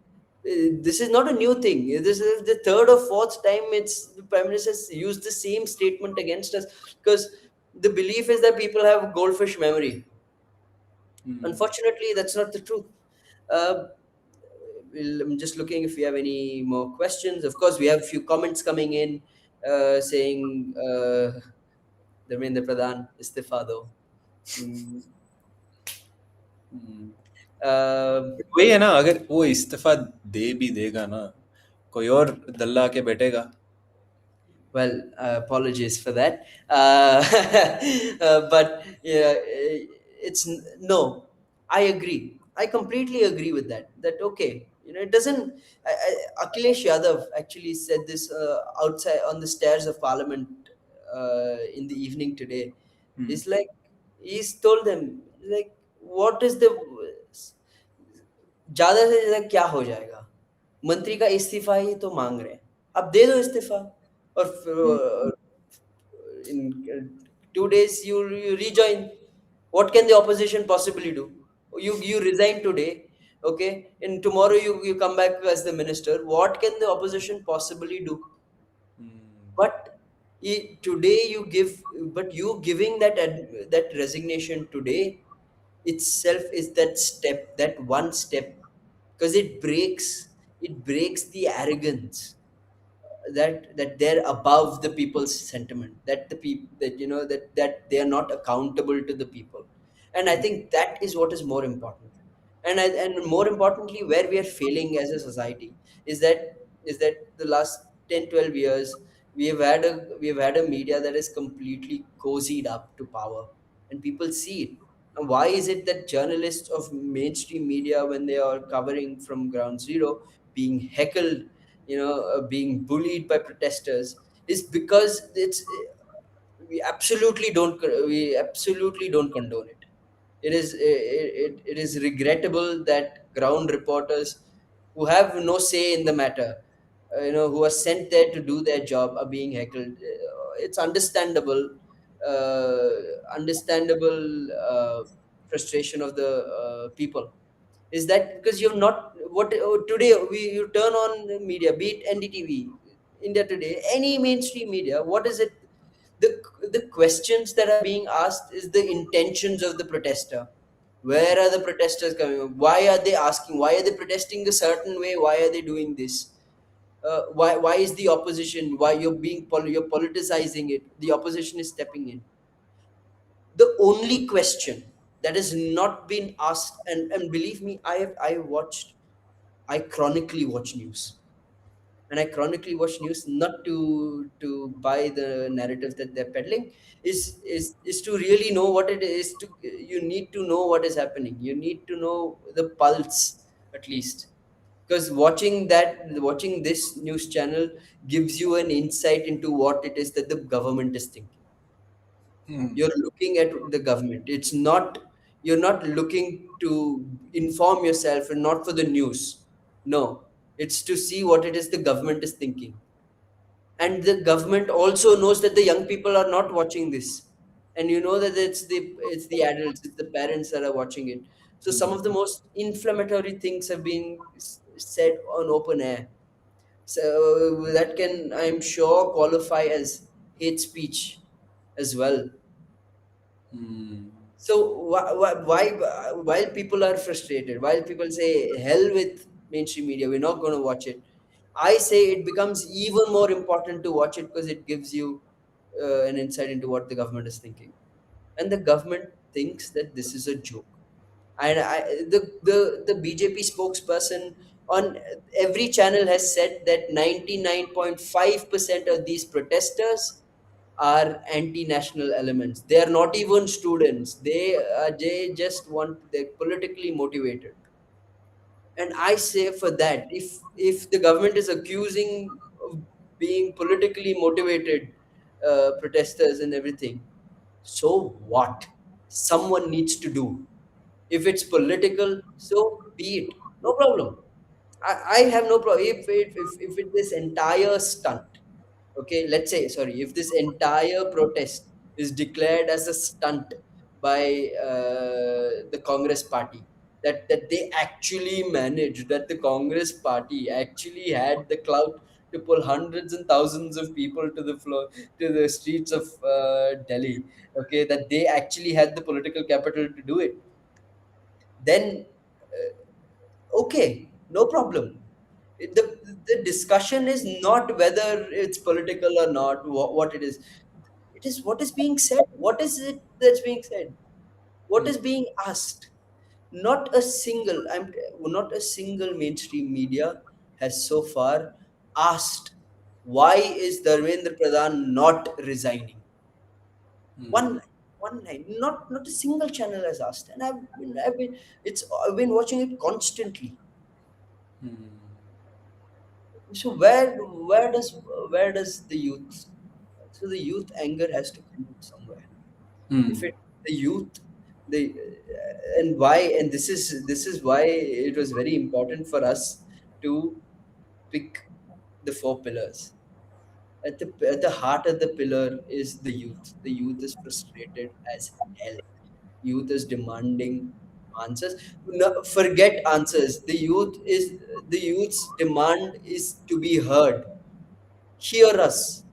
This is not a new thing. This is the third or fourth time it's the prime minister has used the same statement against us, because the belief is that people have goldfish memory. Mm. Unfortunately, that's not the truth. uh, I'm just looking if we have any more questions. Of course, we have a few comments coming in, saying Dharmendra Pradhan istifa though. Mm. Mm. वही है ना, अगर वो इस्तीफा दे भी देगा ना, कोई और दल्ला के बैठेगा. Well, apologies for that. But yeah, no. I agree. I completely agree with that. That okay, it doesn't. Akhilesh Yadav actually said this outside on the stairs of Parliament in the evening today. Hmm. He's like, he's told them like, what is the ज्यादा से ज्यादा क्या हो जाएगा? मंत्री का इस्तीफा ही तो मांग रहे हैं, अब दे दो इस्तीफा, और Hmm. in 2 days you rejoin. What can the opposition possibly do? You resign today, okay, and tomorrow you come back as the minister. What can the opposition possibly do? Hmm. But today you give, but you giving that resignation today itself is that step, that one step, because it breaks the arrogance that they're above the people's sentiment, that the people, that that they are not accountable to the people. And I think that is what is more important. And more importantly, where we are failing as a society is that the last 10, 12 years we have had a media that is completely cozied up to power, and people see it. And why is it that journalists of mainstream media, when they are covering from ground zero, being heckled, being bullied by protesters, is because we absolutely don't condone it. It is regrettable that ground reporters who have no say in the matter, who are sent there to do their job, are being heckled. It's uh, understandable frustration of the people. Is that because you've not what today you turn on the media, be it NDTV, India Today, any mainstream media? What is it? The questions that are being asked is the intentions of the protester. Where are the protesters coming from? Why are they asking? Why are they protesting a certain way? Why are they doing this? Why is the opposition? Why you're politicizing it? The opposition is stepping in. The only question that has not been asked, and believe me, I chronically watch news, and I chronically watch news not to buy the narratives that they're peddling. Is to really know what it is. You need to know what is happening. You need to know the pulse, at least, because watching this news channel gives you an insight into what it is that the government is thinking. Hmm. You're looking at the government. You're not looking to inform yourself and not for the news. No, it's to see what it is the government is thinking. And the government also knows that the young people are not watching this, and you know that it's the adults, it's the parents that are watching it. So some of the most inflammatory things have been said on open air, so that can, I'm sure, qualify as hate speech as well. Hmm. So while people are frustrated, while people say hell with mainstream media, we're not going to watch it, I say it becomes even more important to watch it because it gives you an insight into what the government is thinking. And the government thinks that this is a joke. And the BJP spokesperson on every channel has said that 99.5% of these protesters are anti-national elements. They are not even students. They just they're politically motivated. And I say, for that, if the government is accusing of being politically motivated protesters and everything, so what? Someone needs to do. If it's political, so be it. No problem. I have no problem. If this entire stunt, okay, let's say, sorry, if this entire protest is declared as a stunt by the Congress party, that they actually managed, that the Congress party actually had the clout to pull hundreds and thousands of people to the floor, to the streets of Delhi, okay, that they actually had the political capital to do it, then okay, no problem. The discussion is not whether it's political or not, what it is. It is what is being said. What is it that's being said? What Hmm. is being asked? Not a single, not a single mainstream media has so far asked why is Dharmendra Pradhan not resigning. Hmm. One line. Not a single channel has asked, and I've been watching it constantly. Hmm. So where does the youth? So the youth anger has to come from somewhere. If Hmm. it the youth, the and why, and this is why it was very important for us to pick the four pillars. At the heart of the pillar is the youth. The youth is frustrated as hell. Youth is demanding answers. No, forget answers. The youth's demand is to be heard. Hear us.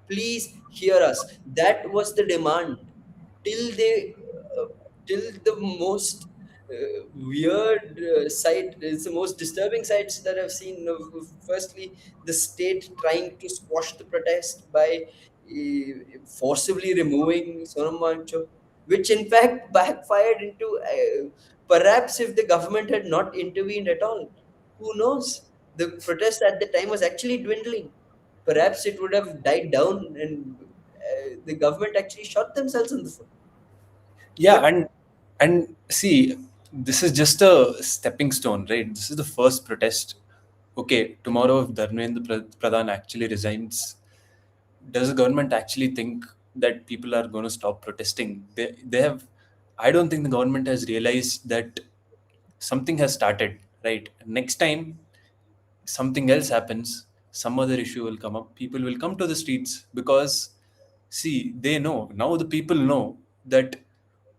Please hear us. That was the demand till they uh, till the most weird sight. It's the most disturbing sights that I've seen. Firstly, the state trying to squash the protest by forcibly removing Sonam Wangchuk, which in fact backfired into perhaps if the government had not intervened at all, who knows? The protest at the time was actually dwindling. Perhaps it would have died down, and the government actually shot themselves in the foot. Yeah, But and see, this is just a stepping stone, right? This is the first protest. Okay, tomorrow if Pradhan actually resigns, does the government actually think that people are going to stop protesting? They have. I don't think the government has realized that something has started. Right, next time something else happens, some other issue will come up. People will come to the streets because, see, they know now. The people know that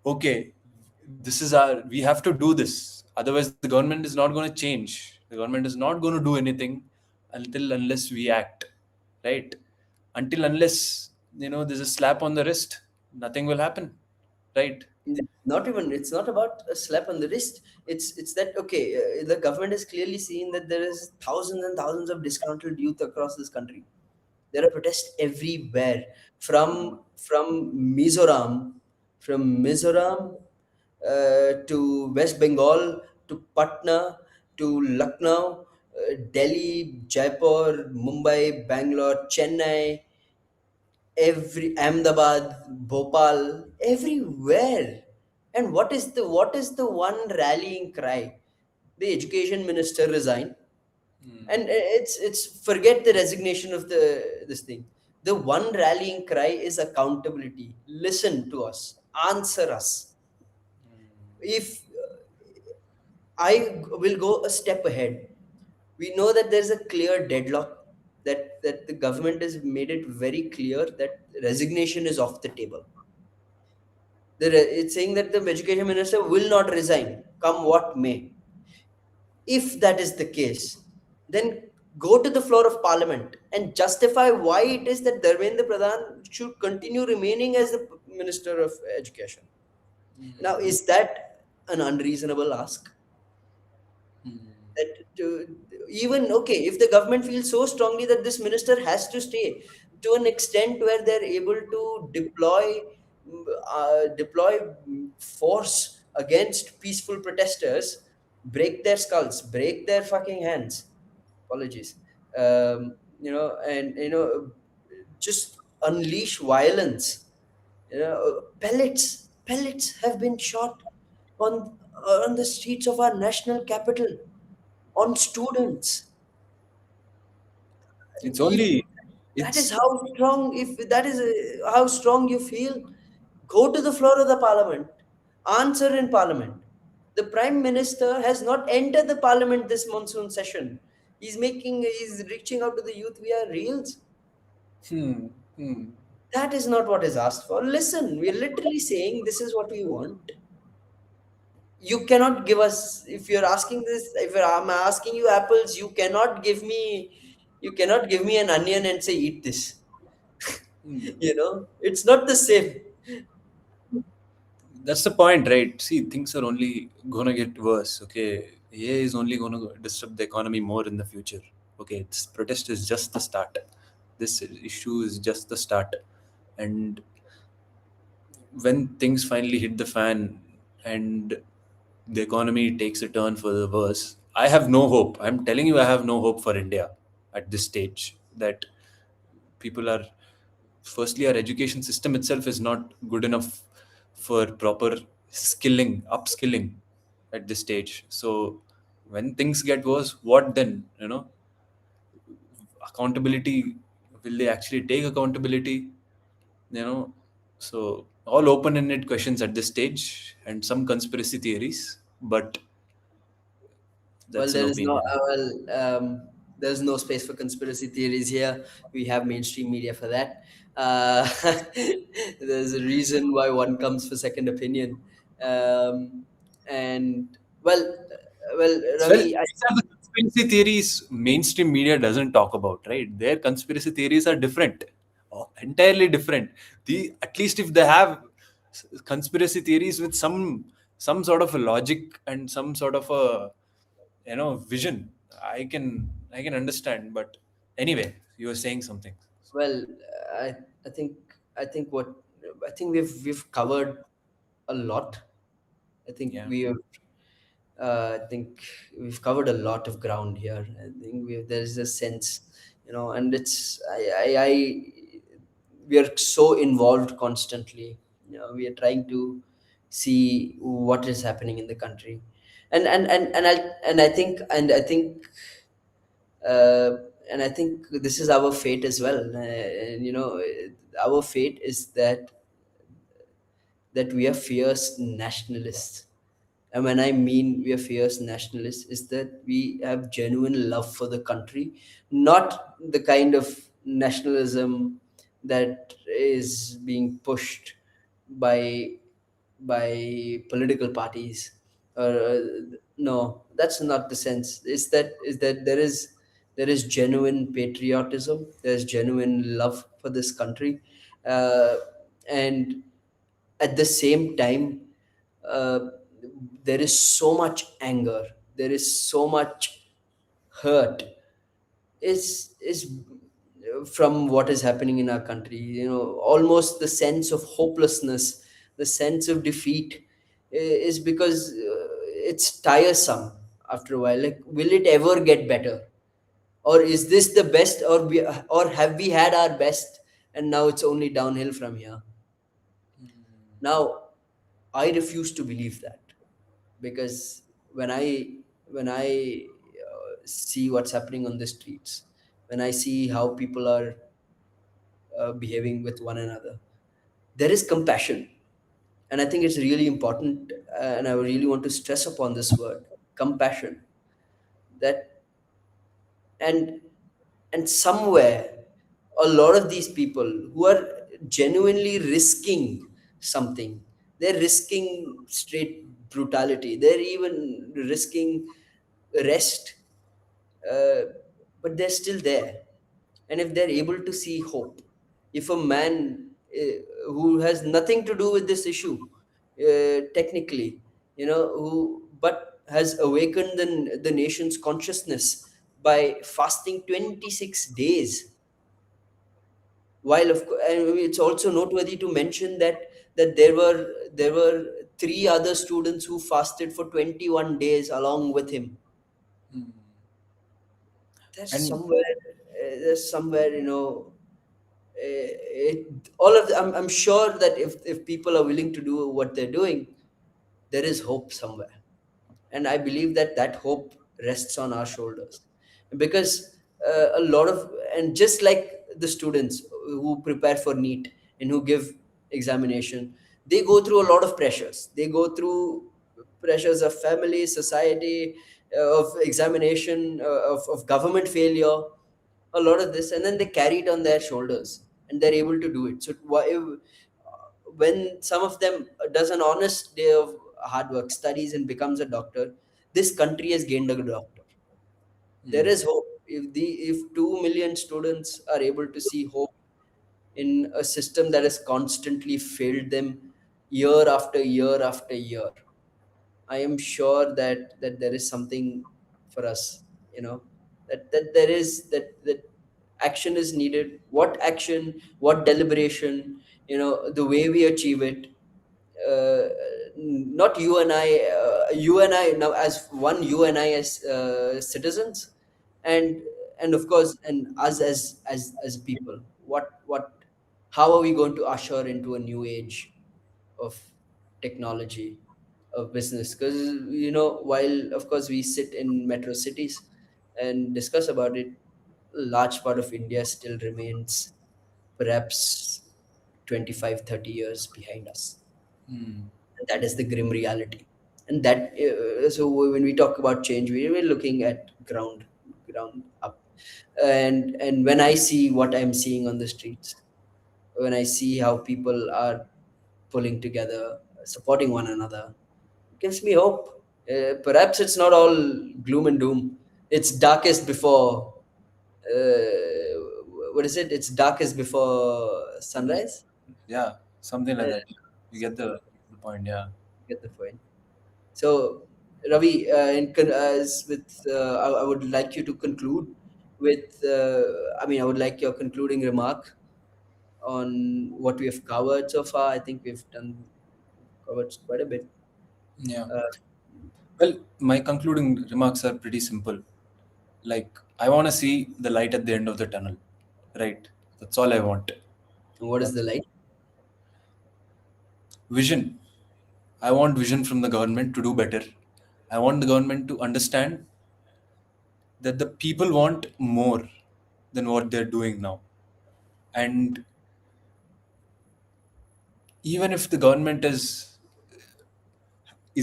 okay, this is our. We have to do this. Otherwise, the government is not going to change. The government is not going to do anything unless we act, right? Until unless there's a slap on the wrist, nothing will happen, right? not even, it's not about a slap on the wrist. It's that okay, the government has clearly seen that there is thousands and thousands of disgruntled youth across this country. There are protests everywhere, from Mizoram, from Mizoram to West Bengal to Patna to Lucknow, Delhi, Jaipur, Mumbai, Bangalore, Chennai, every Ahmedabad, Bhopal, everywhere. And what is the one rallying cry? The education minister resign, and it's forget the resignation of the this thing. The one rallying cry is accountability. Listen to us, answer us. If I will go a step ahead, we know that there's a clear deadlock, that the government has made it very clear that resignation is off the table. It's saying that the education minister will not resign, come what may. If that is the case, then go to the floor of parliament and justify why it is that Dharmendra Pradhan should continue remaining as the Minister of Education. Now, is that an unreasonable ask? That even okay, if the government feels so strongly that this minister has to stay to an extent where they're able to deploy force against peaceful protesters, break their skulls, break their fucking hands. Apologies. And just unleash violence. Pellets have been shot on the streets of our national capital, on students. It's If only that is it's how strong, if that is how strong you feel, go to the floor of the parliament, answer in parliament. The prime minister has not entered the parliament this monsoon session. He's reaching out to the youth via reels. hmm, hmm. That is not what is asked for. Listen, we're literally saying this is what we want. You cannot give us, if you're asking this, if I'm asking you apples, you cannot give me an onion and say eat this. It's not the same. That's the point, right? See, things are only gonna get worse. Okay, AI is only gonna disrupt the economy more in the future. Okay, this protest is just the start. This issue is just the start, and when things finally hit the fan, and the economy takes a turn for the worse, I have no hope. I'm telling you, I have no hope for India at this stage. That people are, firstly, our education system itself is not good enough for proper skilling, upskilling at this stage. So when things get worse, what then? Accountability, will they actually take accountability? you know so all open-ended questions at this stage, and some conspiracy theories, but Well, that's an opinion. there's no space for conspiracy theories here. We have mainstream media for that. Uh, there's a reason why one comes for second opinion. Um, and Well, Ravi, these are the conspiracy theories mainstream media doesn't talk about, right? Their conspiracy theories are different, entirely different. The At least if they have conspiracy theories with some sort of a logic and some sort of a vision, I can understand. But anyway, you were saying something. well, I I think I think what I think we've covered a lot. I think Yeah. I think we've covered a lot of ground here. I think there's a sense, and we are so involved constantly. We are trying to see what is happening in the country, and I think uh, and I think this is our fate as well. And our fate is that we are fierce nationalists. And when I mean we are fierce nationalists, is that we have genuine love for the country, not the kind of nationalism that is being pushed by political parties. No, that's not the sense. Is that there is genuine patriotism. There's genuine love for this country, uh, and at the same time, uh, there is so much anger, there is so much hurt is from what is happening in our country. Almost the sense of hopelessness, the sense of defeat, is because it's tiresome after a while. Like, will it ever get better, or is this the best, or have we had our best and now it's only downhill from here? Now, I refuse to believe that, because when I see what's happening on the streets, when I see how people are behaving with one another, there is compassion, and I think it's really important, and I really want to stress upon this word, compassion. That and and somewhere, a lot of these people who are genuinely risking something, they're risking straight brutality, they're even risking rest, uh, but they're still there. And if they're able to see hope, if a man who has nothing to do with this issue, technically, who but has awakened the nation's consciousness by fasting 26 days, while and it's also noteworthy to mention that there were three other students who fasted for 21 days along with him. there's And somewhere there's somewhere, all of I'm sure that if people are willing to do what they're doing, there is hope somewhere. And I believe that hope rests on our shoulders, because a lot of, and just like the students who prepare for NEET and who give examination, they go through a lot of pressures. They go through pressures of family, society, of examination, of government failure, a lot of this, and then they carry it on their shoulders and they're able to do it. So when some of them does an honest day of hard work, studies, and becomes a doctor, this country has gained a doctor. There is hope. If 2 million students are able to see hope in a system that has constantly failed them year after year after year, I am sure that there is something for us. That there is that action is needed. What action? What deliberation? The way we achieve it. uh, not you and I, you and I now as one, you and I as citizens, and of course, and us as people. How are we going to usher into a new age of technology, of business? Because while of course we sit in metro cities and discuss about it, a large part of India still remains perhaps 25, 30 years behind us. Hmm. And that is the grim reality. And that so when we talk about change, we're looking at ground up. And when I see what I'm seeing on the streets, when I see how people are pulling together, supporting one another, it gives me hope. Perhaps it's not all gloom and doom. It's darkest before. What is it? It's darkest before sunrise. Yeah, something like Uh, that. You get the point. Yeah. get the point. So, Ravi, as with, I would like you to conclude with. I would like your concluding remark on what we have covered so far. I think we've covered quite a bit. Yeah. Uh, Well, my concluding remarks are pretty simple. Like, I want to see the light at the end of the tunnel, right? That's all I want. what is the That's light? vision. I want vision from the government to do better. I want the government to understand that the people want more than what they're doing now. And even if the government is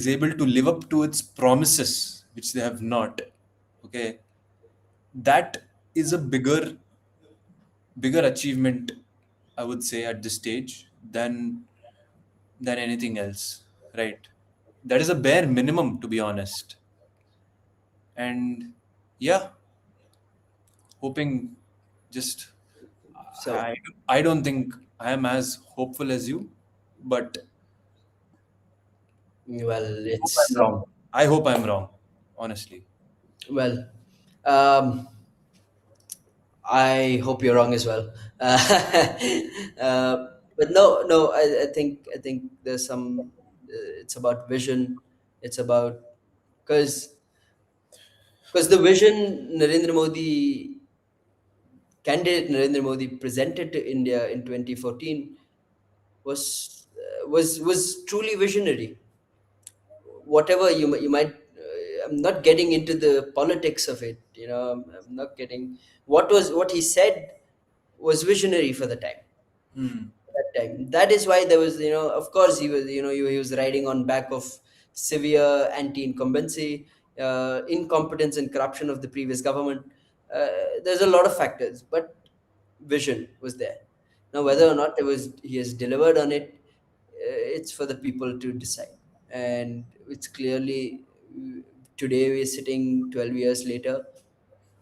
able to live up to its promises, which they have not, okay, that is a bigger achievement, I would say, at this stage than anything else, right? That is a bare minimum, to be honest. And yeah, hoping just So, I I don't think I am as hopeful as you, but well, I hope I'm it's wrong. I hope I'm wrong, honestly. well. Um, I hope you're wrong as well. But no, no. I think there's some. It's about vision. It's about because the vision Narendra Modi presented to India in 2014 was truly visionary. Whatever you might, I'm not getting into the politics of it. I'm not getting what he said was visionary for the time. Hmm. That time. That is why there was, of course, he was riding on back of severe anti-incumbency, incompetence and corruption of the previous government. There's a lot of factors, but vision was there. Now, whether or not he has delivered on it, it's for the people to decide. And it's clearly, today we're sitting 12 years later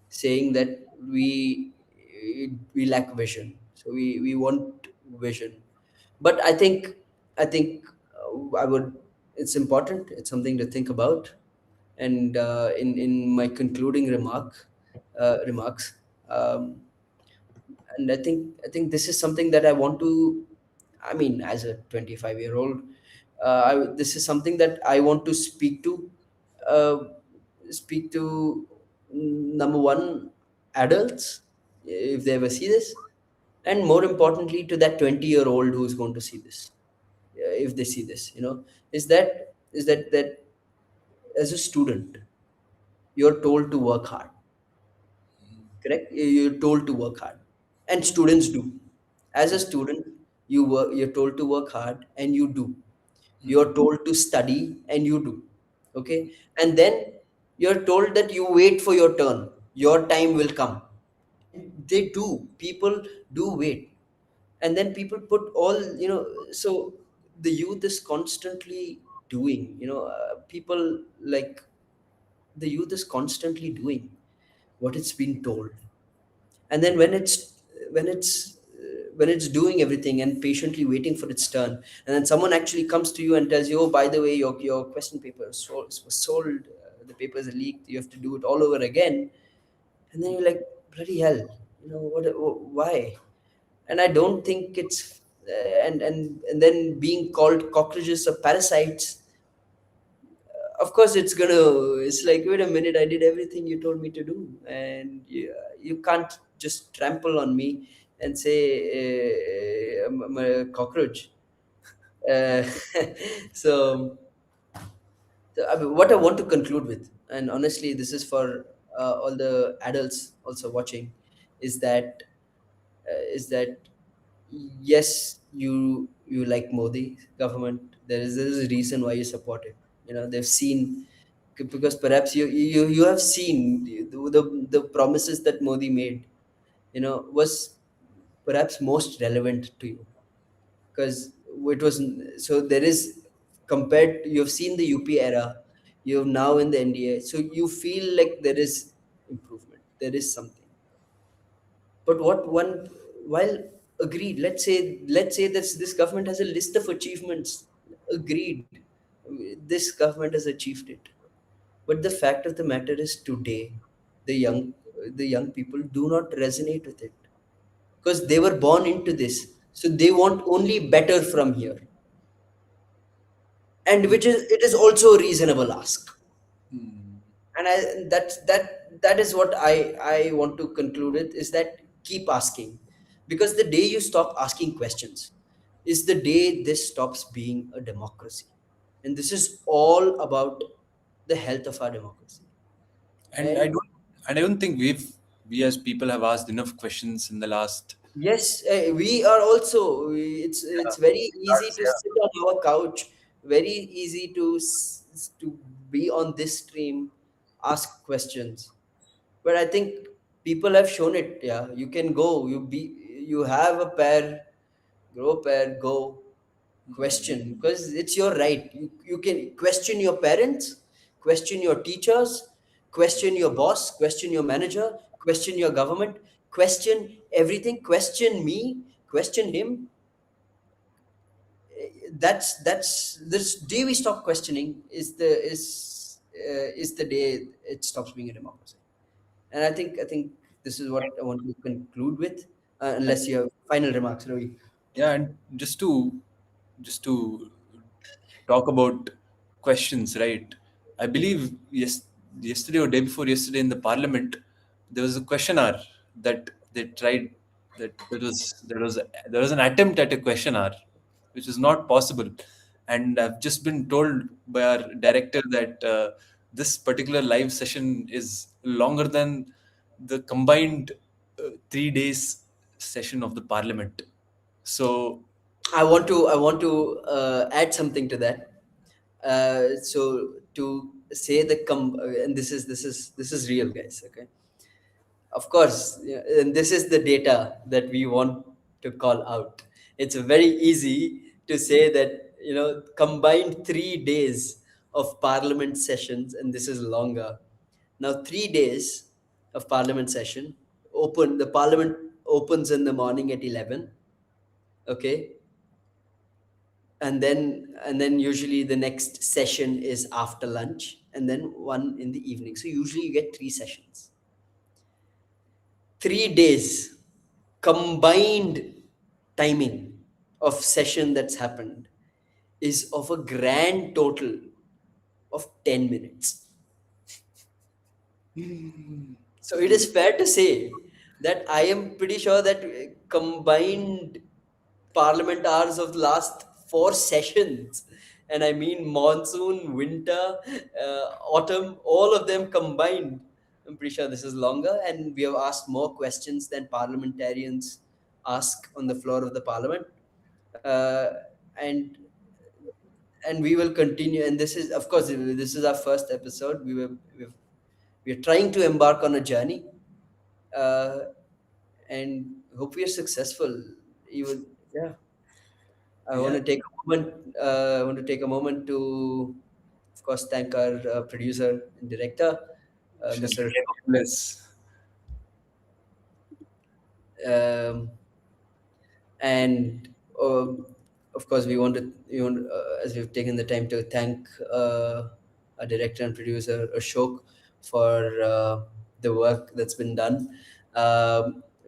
saying that we lack vision. So we want vision. But I think I would. It's important. It's something to think about. And in my concluding remarks, um, and I think this is something that I want to. I mean, as a 25-year-old, this is something that I want to uh, speak to, number one, adults, if they ever see this, and more importantly to that 20-year-old who's going to see this, if they see this, is that as a student you're told to work hard. Correct? You're told to work hard, and students do. As a student, you're told to work hard, and you do. You're told to study, and you do. Okay? And then you're told that you wait for your turn, your time will come. They do. People do wait. And then people put all, so the youth is constantly doing, people, like, the youth is constantly doing what it's been told. And then when it's doing everything and patiently waiting for its turn, and then someone actually comes to you and tells you, oh, by the way, your question paper was sold, the papers are leaked, you have to do it all over again. And then you're like, bloody hell, why? And I don't think it's and then being called cockroaches or parasites. Of course it's like, wait a minute, I did everything you told me to do, and you can't just trample on me and say I'm a cockroach. uh, so, I mean, what I want to conclude with, and honestly this is for all the adults also watching, is that is that yes, you like Modi government. There is a reason why you support it. They've seen, because perhaps you have seen the promises that Modi made. Was perhaps most relevant to you, because it was, so there is, compared, you've seen the UP era, you're now in the NDA, so you feel like there is improvement, there is something. But what one, while agreed, let's say this government has a list of achievements. Agreed, this government has achieved it. But the fact of the matter is, today, the young people do not resonate with it, because they were born into this, so they want only better from here, and which is, it is also a reasonable ask. Hmm. And that is what I want to conclude it, is that keep asking, because the day you stop asking questions is the day this stops being a democracy, and this is all about the health of our democracy. And And I don't think we as people have asked enough questions in the last. yes, we are also, Yeah, it's very easy us, to yeah. sit on our couch, very easy to be on this stream, ask questions. But I think people have shown it. Yeah, you can go. You have a pair, grow a pair, go question, because it's your right. You can question your parents, question your teachers, question your boss, question your manager, question your government, question everything, question me, question him. That's this day we stop questioning is the day it stops being a democracy. And I think this is what I want to conclude with, And, unless you have final remarks, Ravi. yeah, and just to talk about questions, right? I believe yesterday or day before yesterday in the parliament, there was a question hour that they tried. There was an attempt at a question hour, which is not possible. And I've just been told by our director that this particular live session is longer than the combined 3 days session of the parliament. So I want to add something to that. So to say and this is real, guys. Okay, of course, yeah, and this is the data that we want to call out. It's very easy to say that, combined 3 days of parliament sessions, and this is longer. Now, 3 days of parliament session, the parliament opens in the morning at 11. Okay, and then usually the next session is after lunch, and then one in the evening. So usually you get 3 sessions. 3 days combined timing of session that's happened is of a grand total of 10 minutes. So it is fair to say that I am pretty sure that combined parliament hours of the last 4 sessions, and I mean monsoon, winter, autumn, all of them combined, I'm pretty sure this is longer, and we have asked more questions than parliamentarians ask on the floor of the parliament. Uh, and and we will continue, and this is, of course, this is our first episode. We're trying to embark on a journey, uh, and hope we are successful. Even, yeah. I want yeah, to take a moment. I want to take a moment to, of course, thank our producer and director, Mr. Ashok. shameless. Um, and of course, as we've taken the time to thank our director and producer Ashok for the work that's been done.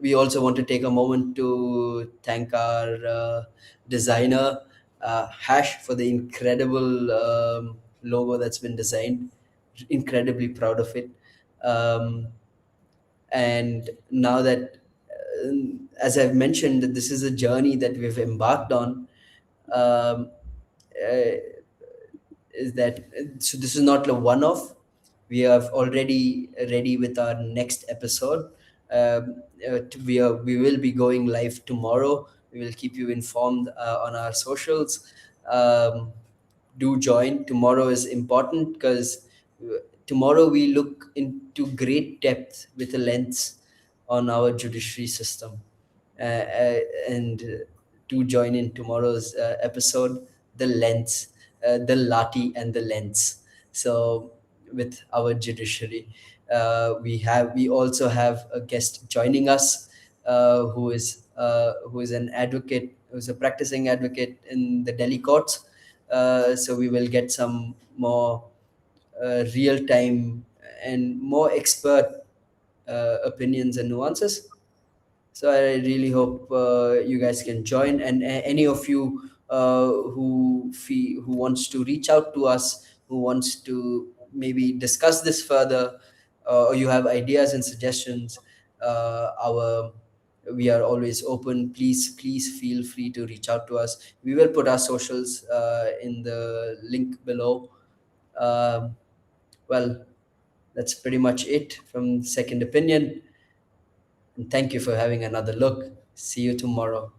we also want to take a moment to thank our designer, Hash, for the incredible logo that's been designed. Incredibly proud of it. Um, and now that, as I've mentioned, that this is a journey that we've embarked on, um, uh, is that so this is not a one-off. We are already ready with our next episode. We will be going live tomorrow. We will keep you informed on our socials. Do join. Tomorrow is important because tomorrow we look into great depth with a lens on our judiciary system. And to join in tomorrow's episode, the lens, the Lati and the lens. So with our judiciary, we also have a guest joining us, who is an advocate, who's a practicing advocate in the Delhi courts. So we will get some more real time and more expert opinions and nuances. So I really hope you guys can join, and any of you who wants to reach out to us, who wants to maybe discuss this further, or you have ideas and suggestions, our we are always open. Please feel free to reach out to us. We will put our socials in the link below. Um, well, that's pretty much it from Second Opinion. And thank you for having another look. See you tomorrow.